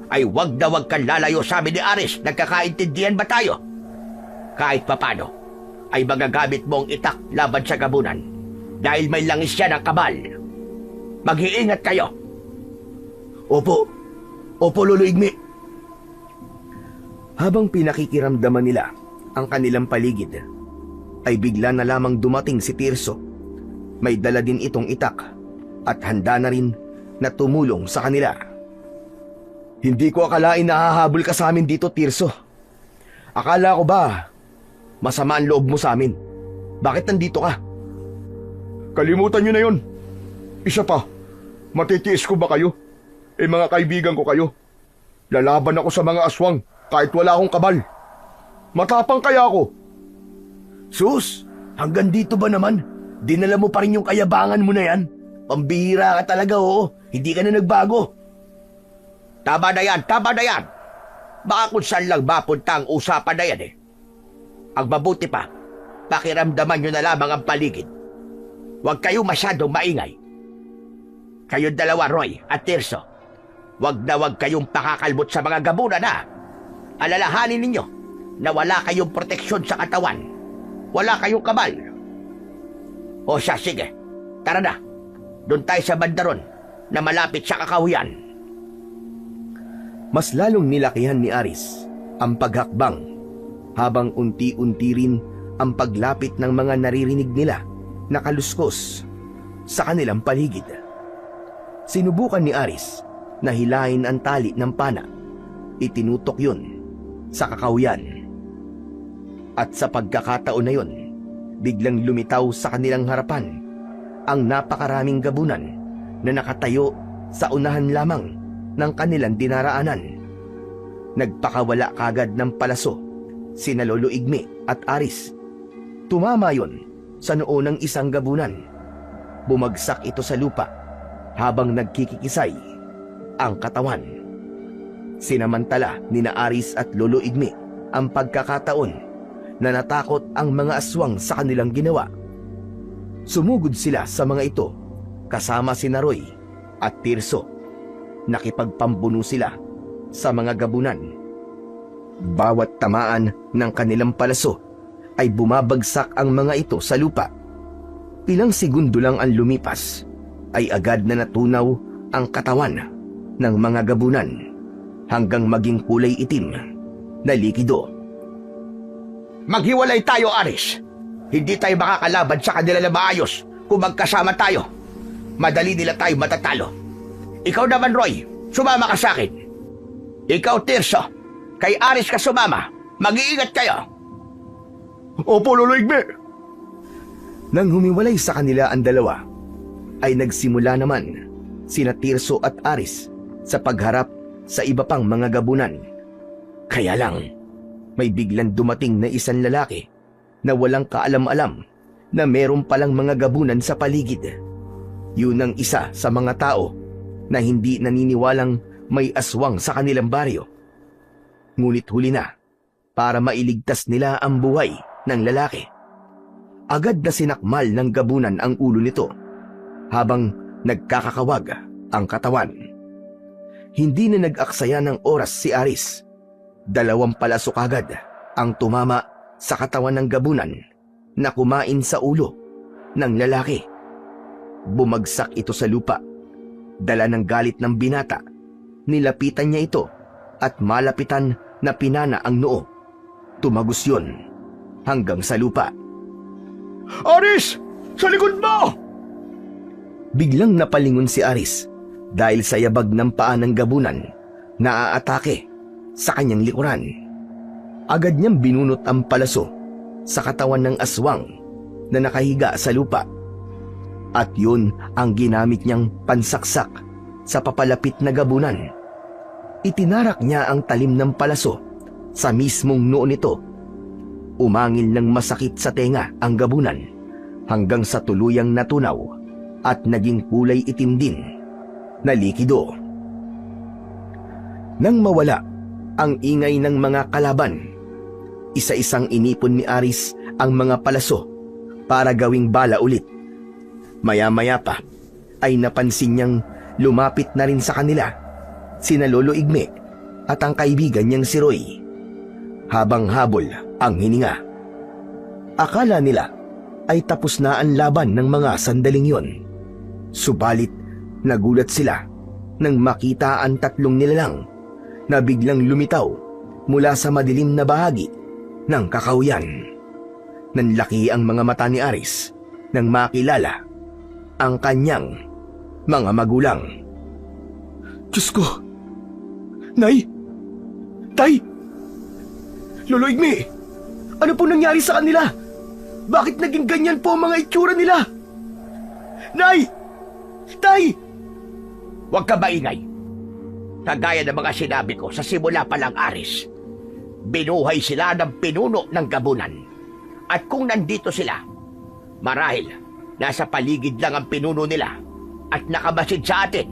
ay wag na wag kang lalayo sa amin ni Aris. Nagkakaintindihan ba tayo? Kahit papano, ay magagamit mo ang itak laban sa gabunan dahil may langis siya ng kabal. Mag-iingat kayo. Opo, Lolo Igme. Habang pinakikiramdaman nila ang kanilang paligid, ay bigla na lamang dumating si Tirso. May dala din itong itak at handa na rin na tumulong sa kanila. Hindi ko akalain na hahabol ka sa amin dito, Tirso. Akala ko ba masama ang loob mo sa amin? Bakit nandito ka? Kalimutan nyo na yun. Isa pa, matitiis ko ba kayo? Mga kaibigan ko kayo. Lalaban ako sa mga aswang kahit wala akong kabal. Matapang kaya ako. Sus, hanggang dito ba naman? Dinala mo pa rin yung kayabangan mo na yan? Pambihira ka talaga, oo. Hindi ka na nagbago. Tama na yan. Baka kung saan lang mapunta ang usapan na yan eh. Ang mabuti pa, pakiramdaman nyo na lamang ang paligid. Huwag kayo masyadong maingay. Kayong dalawa, Roy at Tirso, huwag na huwag kayong pakakalbot sa mga gabunan na. Alalahanin ninyo na wala kayong proteksyon sa katawan. Wala kayong kabal. O siya, sige. Tara na. Doon tayo sa bandaron na malapit sa kakahuyan. Mas lalong nilakihan ni Aris ang paghakbang, habang unti-unti rin ang paglapit ng mga naririnig nila na kaluskos sa kanilang paligid. Sinubukan ni Aris na hilahin ang tali ng pana. Itinutok yun sa kakahuyan. At sa pagkakataon na yun, biglang lumitaw sa kanilang harapan ang napakaraming gabunan na nakatayo sa unahan lamang ng kanilang dinaraanan. Nagpakawala kagad ng palaso sina Lolo Igme at Aris. Tumama yon sa noo ng isang gabunan. Bumagsak ito sa lupa habang nagkikikisay ang katawan. Sinamantala nina Aris at Lolo Igme ang pagkakataon na natakot ang mga aswang sa kanilang ginawa. Sumugod sila sa mga ito kasama sina Roy at Tirso. Nakipagpambuno sila sa mga gabunan. Bawat tamaan ng kanilang palaso ay bumabagsak ang mga ito sa lupa. Ilang segundo lang ang lumipas ay agad na natunaw ang katawan ng mga gabunan hanggang maging kulay itim na likido. Maghiwalay tayo, Aris. Hindi tayo makakalaban sa kanila na maayos kung magkasama tayo. Madali nila tayo matatalo. Ikaw naman, Roy, sumama ka sa akin. Ikaw, Tirso, kay Aris ka sumama. Mag-iingat kayo. Opo, Lolo Igme. Nang humiwalay sa kanila ang dalawa, ay nagsimula naman sina Tirso at Aris sa pagharap sa iba pang mga gabunan. Kaya lang, may biglang dumating na isang lalaki na walang kaalam-alam na meron palang mga gabunan sa paligid. Yun ang isa sa mga tao na hindi naniniwalang may aswang sa kanilang baryo. Ngunit huli na para mailigtas nila ang buhay ng lalaki. Agad na sinakmal ng gabunan ang ulo nito habang nagkakakawag ang katawan. Hindi na nag-aksaya ng oras si Aris. 2 palasok agad ang tumama sa katawan ng gabunan na kumain sa ulo ng lalaki. Bumagsak ito sa lupa. Dala ng galit ng binata, nilapitan niya ito at malapitan na pinana ang noo. Tumagos yun hanggang sa lupa. Aris! Sa likod mo! Biglang napalingon si Aris dahil sa yabag ng paa ng gabunan na aatake sa kanyang likuran. Agad niyang binunot ang palaso sa katawan ng aswang na nakahiga sa lupa. At yun ang ginamit niyang pansaksak sa papalapit na gabunan. Itinarak niya ang talim ng palaso sa mismong noo nito. Umangil ng masakit sa tenga ang gabunan hanggang sa tuluyang natunaw at naging kulay itim din na likido. Nang mawala ang ingay ng mga kalaban, isa-isang inipon ni Aris ang mga palaso para gawing bala ulit. Maya-maya pa ay napansin niyang lumapit na rin sa kanila sina Lolo Igme at ang kaibigan niyang si Roy. Habang habol ang hininga. Akala nila ay tapos na ang laban ng mga sandaling yon. Subalit nagulat sila nang makita ang 3 nilalang na biglang lumitaw mula sa madilim na bahagi ng kakauyan. Nanlaki ang mga mata ni Aris nang makilala ang kanyang mga magulang. Diyos ko! Nay! Tay! Lolo Igme! Ano po nangyari sa kanila? Bakit naging ganyan po ang mga itsura nila? Nay! Tay! Huwag ka maingay. Kagaya ng mga sinabi ko sa simula pa lang, Aris, binuhay sila ng pinuno ng gabunan. At kung nandito sila, marahil nasa paligid lang ang pinuno nila at nakabasid sa atin,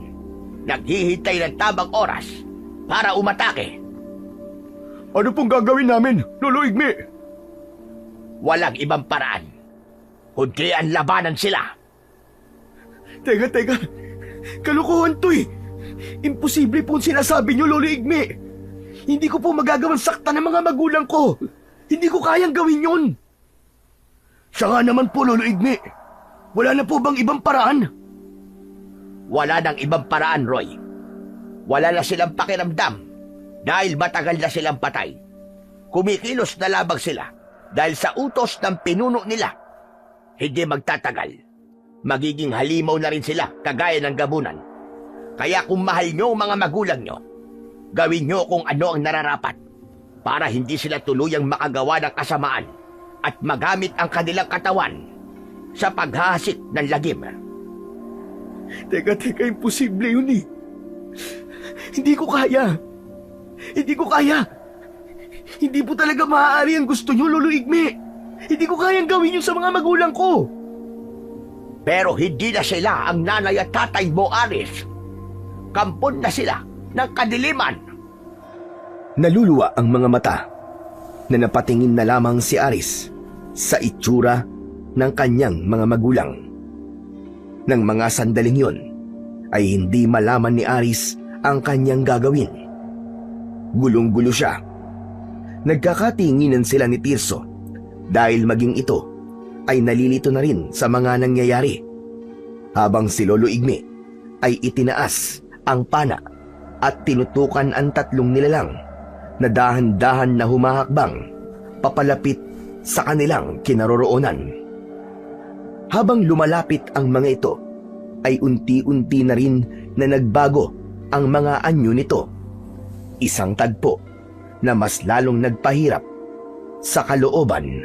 naghihintay ng tamang oras para umatake. Ano pong gagawin namin, Lolo Igme? Walang ibang paraan, kundi ang labanan sila. Teka. Kalukuhan to eh. Imposible po ang sinasabi niyo, Lolo Igme. Hindi ko po magagawang saktan ng mga magulang ko. Hindi ko kayang gawin yun. Siya nga naman po, Lolo Igme. Wala na po bang ibang paraan? Wala nang ibang paraan, Roy. Wala na silang pakiramdam dahil matagal na silang patay. Kumikilos na labang sila dahil sa utos ng pinuno nila. Hindi magtatagal. Magiging halimaw na rin sila kagaya ng gabunan. Kaya kung mahal nyo ang mga magulang nyo, gawin nyo kung ano ang nararapat para hindi sila tuluyang makagawa ng kasamaan at magamit ang kanilang katawan sa paghahasik ng lagim. Teka, imposible yun eh. Hindi ko kaya. Hindi po talaga maaari ang gusto niyo, Lolo Igme. Hindi ko kayang gawin yun sa mga magulang ko. Pero hindi na sila ang nanay at tatay mo, Aris. Kampon na sila ng kadiliman. Naluluwa ang mga mata na napatingin na lamang si Aris sa itsura ng kanyang mga magulang. Nang mga sandaling yon, ay hindi malaman ni Aris ang kanyang gagawin. Gulong-gulo siya. Nagkakatinginan sila ni Tirso dahil maging ito ay nalilito na rin sa mga nangyayari. Habang si Lolo Igme ay itinaas ang pana at tinutukan ang tatlong nilalang na dahan-dahan na humahakbang papalapit sa kanilang kinaroroonan. Habang lumalapit ang mga ito, ay unti-unti na rin na nagbago ang mga anyo nito. Isang tagpo na mas lalong nagpahirap sa kalooban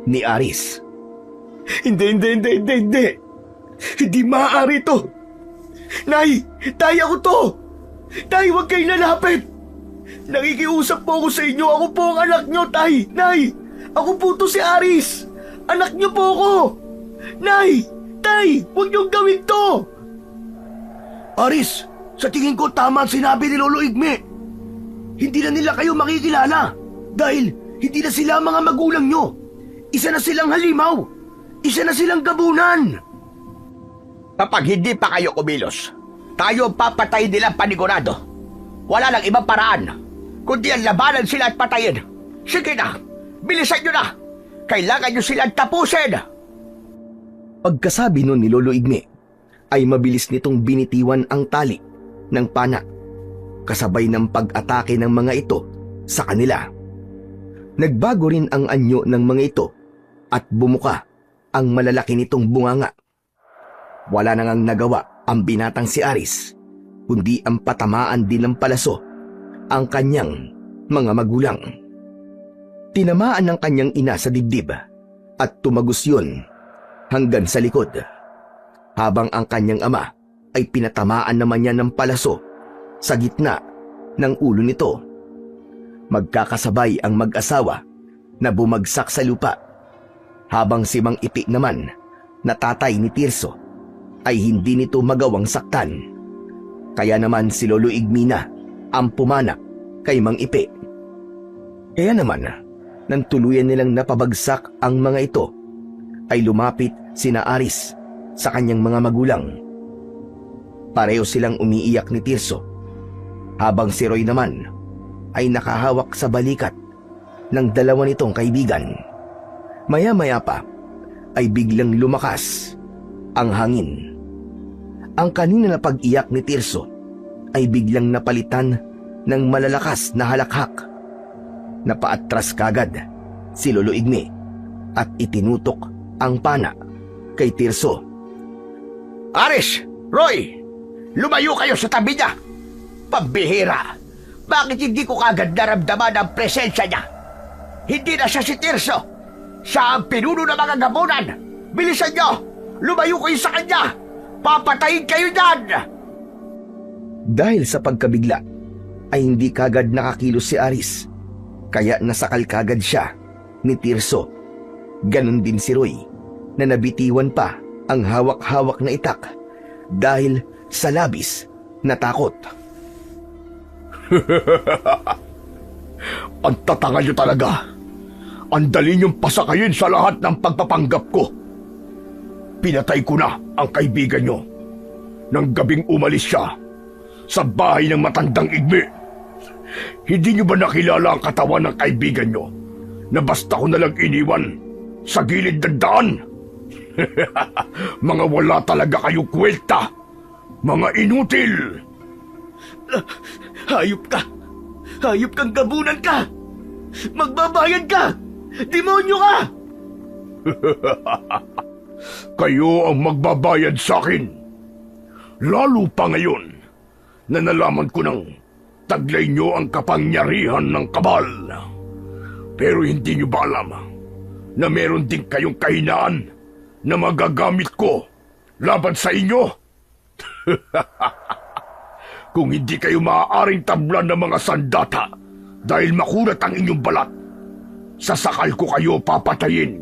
ni Aris. Hindi. Hindi maaari to. Nay, tay ako to. Tay, huwag kayo lalapit. Nakikiusap po ako sa inyo. Ako po ang anak nyo, tay. Nay, ako po to si Aris. Anak nyo po ako. Nay, tay, huwag niyong gawin to. Aris, sa tingin ko tama ang sinabi ni Lolo Igme. Hindi na nila kayo makikilala dahil hindi na sila mga magulang nyo. Isa na silang halimaw. Isa na silang gabunan. Kapag hindi pa kayo kumilos, tayo papatay nilang panigurado. Wala lang ibang paraan, kundi ang labanan sila at patayin. Sige na, bilisan nyo na. Kailangan nyo silang tapusin. Pagkasabi nun ni Lolo Igme, ay mabilis nitong binitiwan ang tali ng pana, kasabay ng pag-atake ng mga ito sa kanila. Nagbago rin ang anyo ng mga ito at bumuka ang malalaki nitong bunganga. Wala na ngang nagawa ang binatang si Aris, kundi ang patamaan din ng palaso ang kanyang mga magulang. Tinamaan ng kanyang ina sa dibdib at tumagos yun hanggang sa likod, habang ang kanyang ama ay pinatamaan naman niya ng palaso sa gitna ng ulo nito. Magkakasabay ang mag-asawa na bumagsak sa lupa, habang si Mang Ipi naman na tatay ni Tirso ay hindi nito magawang saktan. Kaya naman si Lolo Igmina ang pumanak kay Mang Ipi. Kaya naman, nang tuluyan nilang napabagsak ang mga ito, ay lumapit sina Aris sa kanyang mga magulang. Pareho silang umiiyak ni Tirso, habang si Roy naman ay nakahawak sa balikat ng dalawa nitong kaibigan. Maya-maya pa ay biglang lumakas ang hangin. Ang kanina na pag-iyak ni Tirso ay biglang napalitan ng malalakas na halakhak. Napaatras kagad si Lolo Igme at itinutok ang pana kay Tirso. Aris! Roy! Lumayo kayo sa tabi niya! Pambihira! Bakit hindi ko kagad naramdaman ang presensya niya? Hindi na siya si Tirso! Siya ang pinuno ng mga gabunan! Bilisan niyo! Lumayo kayo sa kanya! Papatayin kayo dyan! Dahil sa pagkabigla ay hindi kagad nakakilos si Aris, kaya nasakal kagad siya ni Tirso. Ganon din si Roy na nabitiwan pa ang hawak-hawak na itak dahil sa labis na takot. Ang tatanga niyo talaga. Ang dali niyong pasakayin sa lahat ng pagpapanggap ko. Pinatay ko na ang kaibigan niyo nang gabing umalis siya sa bahay ng matandang Igme. Hindi niyo ba nakilala ang katawan ng kaibigan niyo na basta ko nalang iniwan sa gilid ng daan? Mga wala talaga kayo kwenta. Mga inutil. Hayop ka. Hayop kang gabunan ka. Magbabayad ka. Demonyo ka. Kayo ang magbabayad sa akin. Lalo pa ngayon na nalaman ko nang taglay nyo ang kapangyarihan ng kabal. Pero hindi nyo ba alam na meron din kayong kahinaan na magagamit ko laban sa inyo? Kung hindi kayo maaaring tablan ng mga sandata dahil makulat ang inyong balat, sasakal ko kayo papatayin.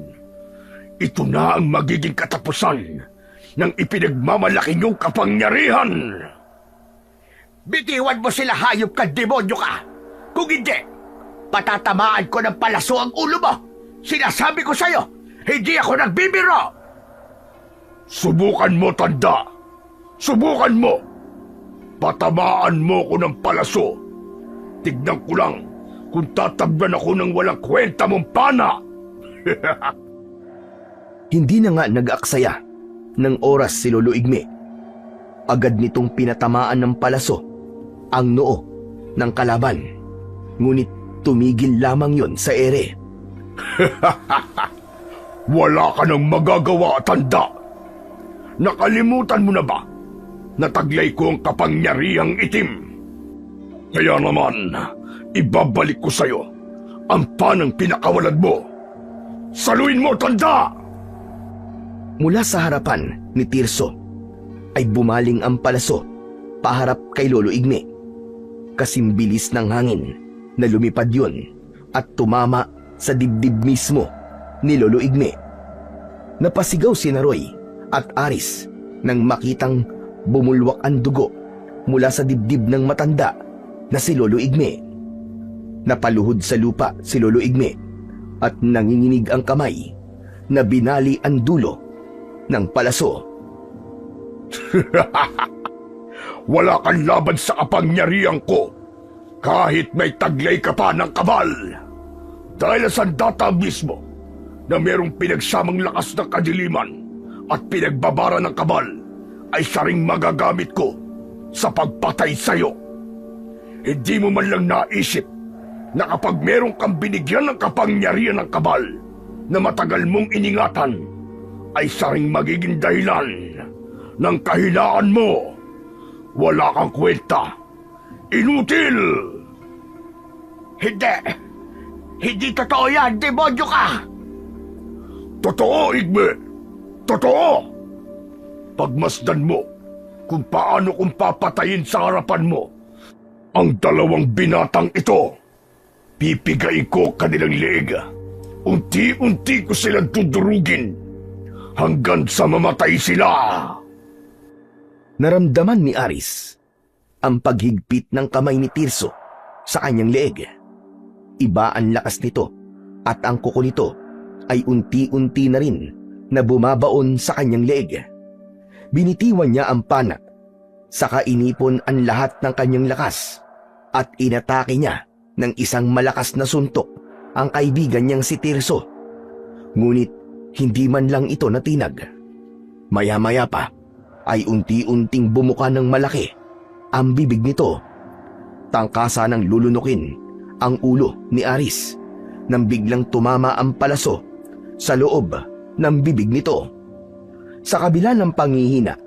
Ito na ang magiging katapusan ng ipinagmamalaki niyong kapangyarihan. Bitiwan mo sila, hayop ka, demonyo ka! Kung hindi, patatamaan ko ng palaso ang ulo mo! Sinasabi ko sa'yo, hindi ako nagbibiro! Subukan mo, tanda! Subukan mo! Patamaan mo ko ng palaso. Tignan ko lang kung tatablan ako ng walang kwenta mong pana. Hindi na nga nag-aaksaya ng oras si Lolo Igme. Agad nitong pinatamaan ng palaso ang noo ng kalaban. Ngunit tumigil lamang yon sa ere. Wala ka nang magagawa, tanda. Nakalimutan mo na ba na taglay ko ang kapangyarihang itim? Kaya naman, ibabalik ko sa'yo ang panang pinakawalan mo. Saluin mo, tanda! Mula sa harapan ni Tirso ay bumaling ang palaso paharap kay Lolo Igme. Kasimbilis ng hangin na lumipad yun at tumama sa dibdib mismo ni Lolo Igme. Napasigaw si Naroy at Aris nang makitang bumulwak ang dugo mula sa dibdib ng matanda na si Lolo Igme. Napaluhod sa lupa si Lolo Igme at nanginginig ang kamay na binali ang dulo ng palaso. Wala kang laban sa kapangyarihan ko kahit may taglay ka pa ng kabal. Dahil sa data mismo na mayroong pinagsamang lakas ng kadiliman at pinagbabara ng kabal ay siya ring magagamit ko sa pagpatay sa'yo. Hindi mo man lang naisip na kapag meron kang binigyan ng kapangyarihan ng kabal na matagal mong iningatan, ay siya ring magiging dahilan ng kahinaan mo. Wala kang kwenta. Inutil! Hindi! Hindi totoo yan! Demonyo ka! Totoo, Igme! Totoo! Pagmasdan mo kung paano kung papatayin sa harapan mo ang dalawang binatang ito. Pipigain ko kanilang leeg. Unti-unti ko silang dudurugin hanggang sa mamatay sila. Naramdaman ni Aris ang paghigpit ng kamay ni Tirso sa kanyang leeg. Iba ang lakas nito at ang kuko nito ay unti-unti na rin na bumabaon sa kanyang leeg. Binitiwan niya ang pana, saka inipon ang lahat ng kanyang lakas at inatake niya ng isang malakas na suntok ang kaibigan niyang si Tirso. Ngunit hindi man lang ito natinag. Maya-maya pa ay unti-unting bumuka ng malaki ang bibig nito. Tangkasa ng lulunukin ang ulo ni Aris nang biglang tumama ang palaso sa loob ng bibig nito. Sa kabila ng panghihina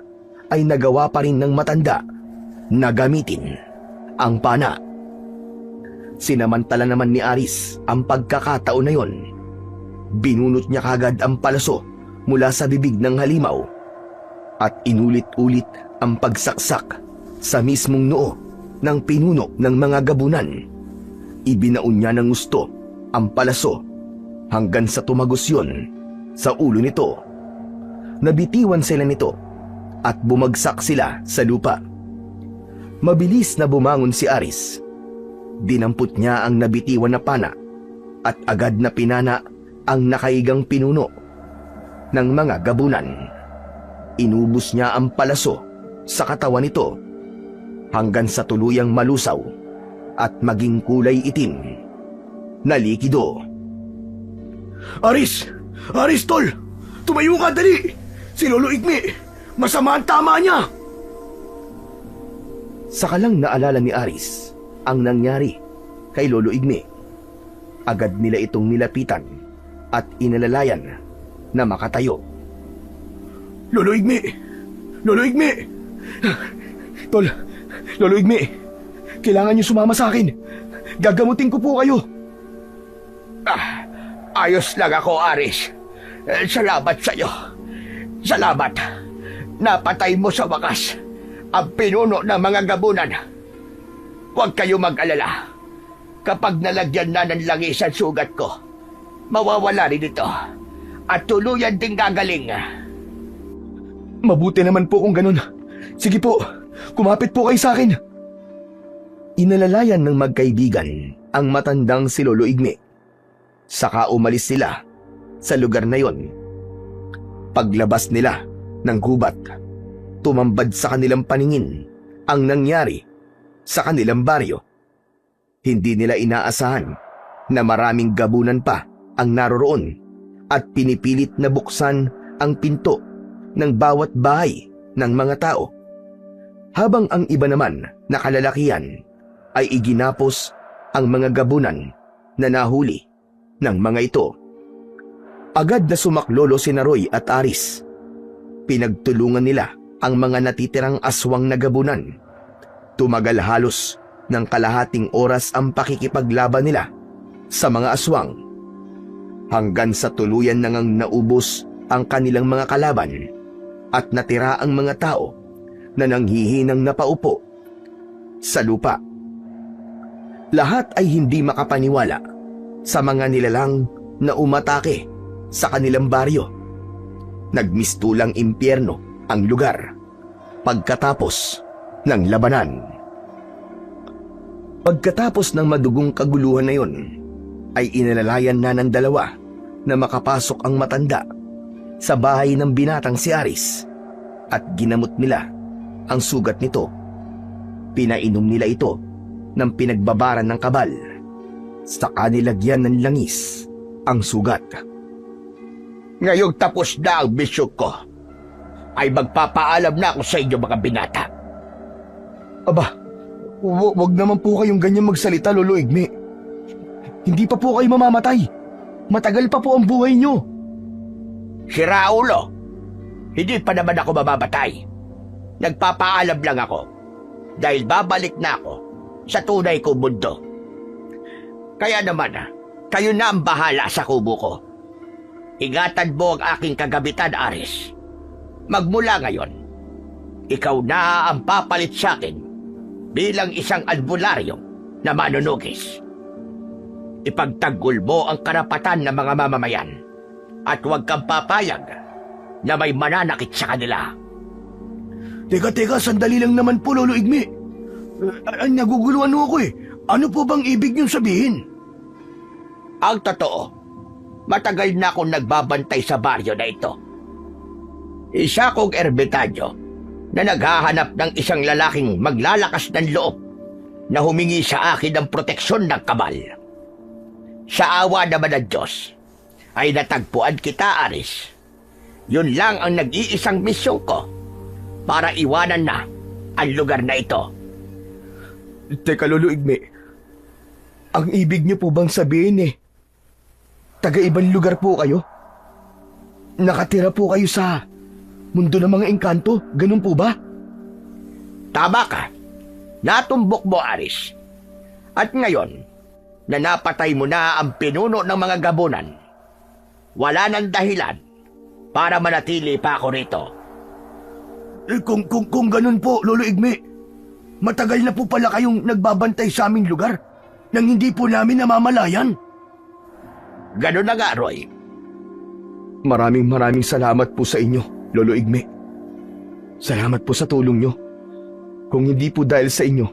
ay nagawa pa rin ng matanda na gamitin ang pana. Sinamantala naman ni Aris ang pagkakataon na yon. Binunot niya kagad ang palaso mula sa bibig ng halimaw at inulit-ulit ang pagsaksak sa mismong noo ng pinuno ng mga gabunan. Ibinaon niya ng gusto ang palaso hanggang sa tumagos yun sa ulo nito. Nabitiwan sila nito at bumagsak sila sa lupa. Mabilis na bumangon si Aris. Dinampot niya ang nabitiwan na pana at agad na pinana ang nakaigang pinuno ng mga gabunan. Inubos niya ang palaso sa katawan nito hanggang sa tuluyang malusaw at maging kulay itim na likido. Aris! Aris, tol! Tumayo ka, dali! Si Lolo Igme! Masama ang tama niya! Saka lang naalala ni Aris ang nangyari kay Lolo Igme. Agad nila itong nilapitan at inalalayan na makatayo. Lolo Igme! Lolo Igme! Tol, Lolo Igme, kailangan niyo sumama sa akin. Gagamutin ko po kayo. Ayos lang ako, Aris. Salamat sa'yo. Salamat. Napatay mo sa wakas ang pinuno ng mga gabunan. Huwag kayo mag-alala. Kapag nalagyan na ng langis ang sugat ko, mawawala rin ito at tuluyan ding gagaling. Mabuti naman po kung ganun. Sige po, kumapit po kayo sa akin. Inalalayan ng magkaibigan ang matandang si Lolo Igme. Saka umalis sila sa lugar na yon. Paglabas nila ng gubat, tumambad sa kanilang paningin ang nangyari sa kanilang baryo. Hindi nila inaasahan na maraming gabunan pa ang naroroon at pinipilit na buksan ang pinto ng bawat bahay ng mga tao. Habang ang iba naman na kalalakihan ay iginapos ang mga gabunan na nahuli ng mga ito. Agad na sumaklolo si Roy at Aris. Pinagtulungan nila ang mga natitirang aswang na gabunan. Tumagal halos ng kalahating oras ang pakikipaglaban nila sa mga aswang, hanggang sa tuluyan na ngang naubos ang kanilang mga kalaban at natira ang mga tao na nanghihinang napaupo sa lupa. Lahat ay hindi makapaniwala sa mga nilalang na umatake sa kanilang baryo. Nagmistulang impyerno ang lugar pagkatapos ng labanan. Pagkatapos ng madugong kaguluhan na yun, ay inalalayan na ng dalawa na makapasok ang matanda sa bahay ng binatang si Aris at ginamot nila ang sugat nito. Pinainom nila ito ng pinagbabaran ng kabal, saka nilagyan ng langis ang sugat. Ngayong tapos na ang misyon ko, ay magpapaalam na ako sa inyo mga binata. Aba, wag naman po kayong ganyan magsalita, Lolo Igme. Hindi pa po kayo mamamatay. Matagal pa po ang buhay nyo. Si Raulo, hindi pa naman ako mamamatay. Nagpapaalam lang ako dahil babalik na ako sa tunay kong mundo. Kaya naman, kayo na ang bahala sa kubo ko. Ingatan mo ang aking kagabitan, Aris. Magmula ngayon, ikaw na ang papalit sa akin bilang isang albularyo na manunugis. Ipagtanggol mo ang karapatan ng mga mamamayan at huwag kang papayag na may mananakit sa kanila. Teka, sandali lang naman po, Lolo Igme. Naguguluhan ako eh. Ano po bang ibig niyong sabihin? Ang totoo, matagal na akong nagbabantay sa baryo na ito. Isa kong ermitanyo na naghahanap ng isang lalaking maglalakas ng loob na humingi sa akin ng proteksyon ng kabal. Sa awa naman ng Diyos, ay natagpuan kita, Aris. Yun lang ang nag-iisang misyon ko para iwanan na ang lugar na ito. Teka, Lolo Igme. Ang ibig niyo po bang sabihin taga-ibang lugar po kayo? Nakatira po kayo sa mundo ng mga engkanto, ganun po ba? Tama ka. Natumbok mo, Aris. At ngayon, na napatay mo na ang pinuno ng mga gabunan, wala nang dahilan para manatili pa ako rito. Kung ganun po, Lolo Igme, matagal na po pala kayong nagbabantay sa aming lugar nang hindi po namin namamalayan. Ganun na nga, Roy. Maraming salamat po sa inyo, Lolo Igme. Salamat po sa tulong nyo. Kung hindi po dahil sa inyo,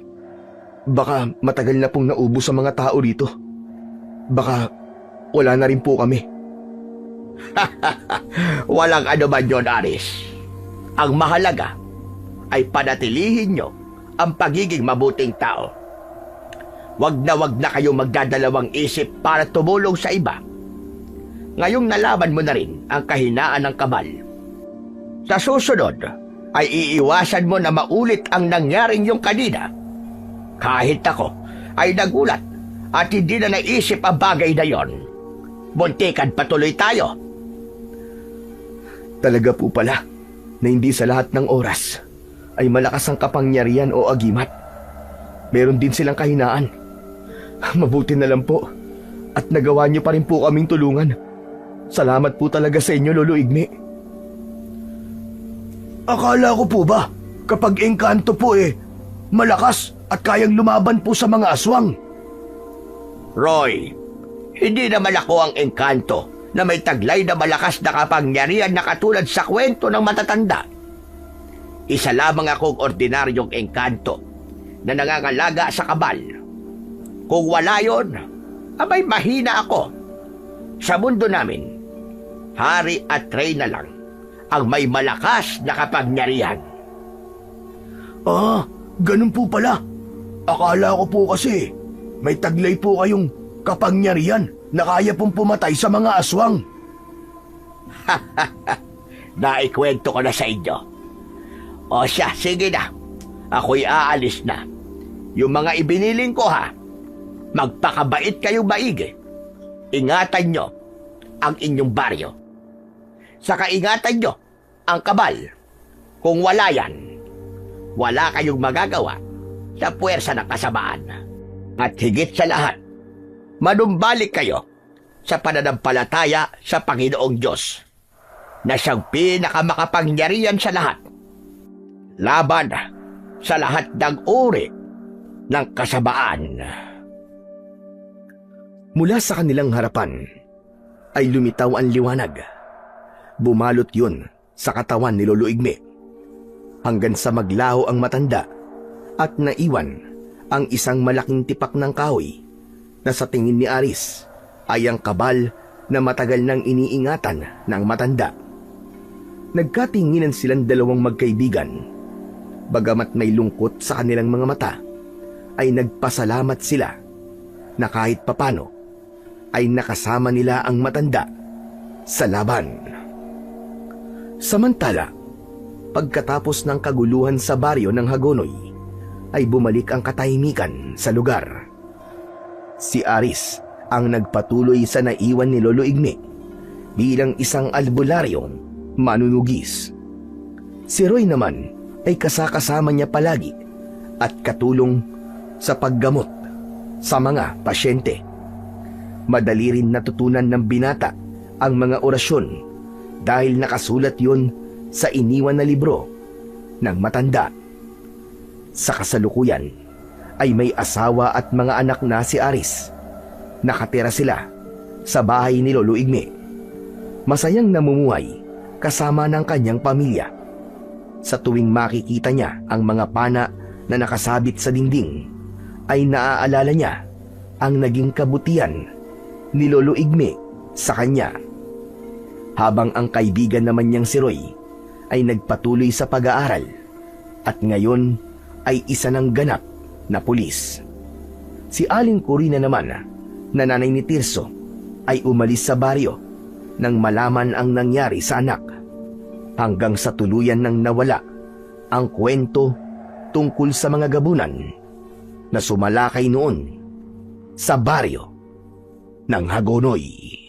baka matagal na pong naubos sa mga tao rito. Baka wala na rin po kami. Walang ano man yun, Aris. Ang mahalaga ay panatilihin nyo ang pagiging mabuting tao. Wag na kayong magdadalawang isip para tumulong sa iba. Ngayong nalaman mo na rin ang kahinaan ng kabal. Sa susunod, ay iiwasan mo na maulit ang nangyaring yung kanina. Kahit ako ay nagulat at hindi na naisip ang bagay na yon. Muntikan patuloy tayo. Talaga po pala na hindi sa lahat ng oras ay malakas ang kapangyarihan o agimat. Meron din silang kahinaan. Mabuti na lang po at nagawa niyo pa rin po kaming tulungan. Salamat po talaga sa inyo, Lolo Igme. Akala ko po ba, kapag engkanto po malakas at kayang lumaban po sa mga aswang? Roy, hindi naman ako ang engkanto na may taglay na malakas na kapangyarihan na katulad sa kwento ng matatanda. Isa lamang akong ordinaryong engkanto na nangangalaga sa kabal. Kung wala yon, abay mahina ako. Sa mundo namin, hari at reyna lang ang may malakas na kapangyarihan. Ganun po pala. Akala ko po kasi may taglay po kayong kapangyarihan na kaya pong pumatay sa mga aswang. Naikwento ko na sa inyo. O siya, sige na. Ako'y aalis na. Yung mga ibiniling ko ha, magpakabait kayong maigi. Ingatan nyo ang inyong baryo. Saka ingatan nyo ang kabal. Kung wala yan, wala kayong magagawa sa puwersa ng kasamaan. At higit sa lahat, manumbalik kayo sa pananampalataya sa Panginoong Diyos na siyang pinakamakapangyarihan sa lahat laban sa lahat ng uri ng kasamaan. Mula sa kanilang harapan ay lumitaw ang liwanag. Bumalot yun sa katawan ni Lolo Igme hanggang sa maglaho ang matanda at naiwan ang isang malaking tipak ng kahoy na sa tingin ni Aris ay ang kabal na matagal nang iniingatan ng matanda. Nagkatinginan silang dalawang magkaibigan. Bagamat may lungkot sa kanilang mga mata, ay nagpasalamat sila na kahit papano ay nakasama nila ang matanda sa laban. Samantala, pagkatapos ng kaguluhan sa baryo ng Hagonoy, ay bumalik ang katahimikan sa lugar. Si Aris ang nagpatuloy sa naiwan ni Lolo Igme bilang isang albularyong manunugis. Si Roy naman ay kasakasama niya palagi at katulong sa paggamot sa mga pasyente. Madali rin natutunan ng binata ang mga orasyon dahil nakasulat yon sa iniwan na libro ng matanda. Sa kasalukuyan ay may asawa at mga anak na si Aris. Nakatira sila sa bahay ni Lolo Igme. Masayang namumuhay kasama ng kanyang pamilya. Sa tuwing makikita niya ang mga pana na nakasabit sa dingding, ay naaalala niya ang naging kabutihan ni Lolo Igme sa kanya. Habang ang kaibigan naman niyang si Roy ay nagpatuloy sa pag-aaral at ngayon ay isa ng ganap na pulis. Si Aling Corina naman na nanay ni Tirso ay umalis sa baryo nang malaman ang nangyari sa anak, hanggang sa tuluyan nang nawala ang kwento tungkol sa mga gabunan na sumalakay noon sa baryo ng Hagonoy.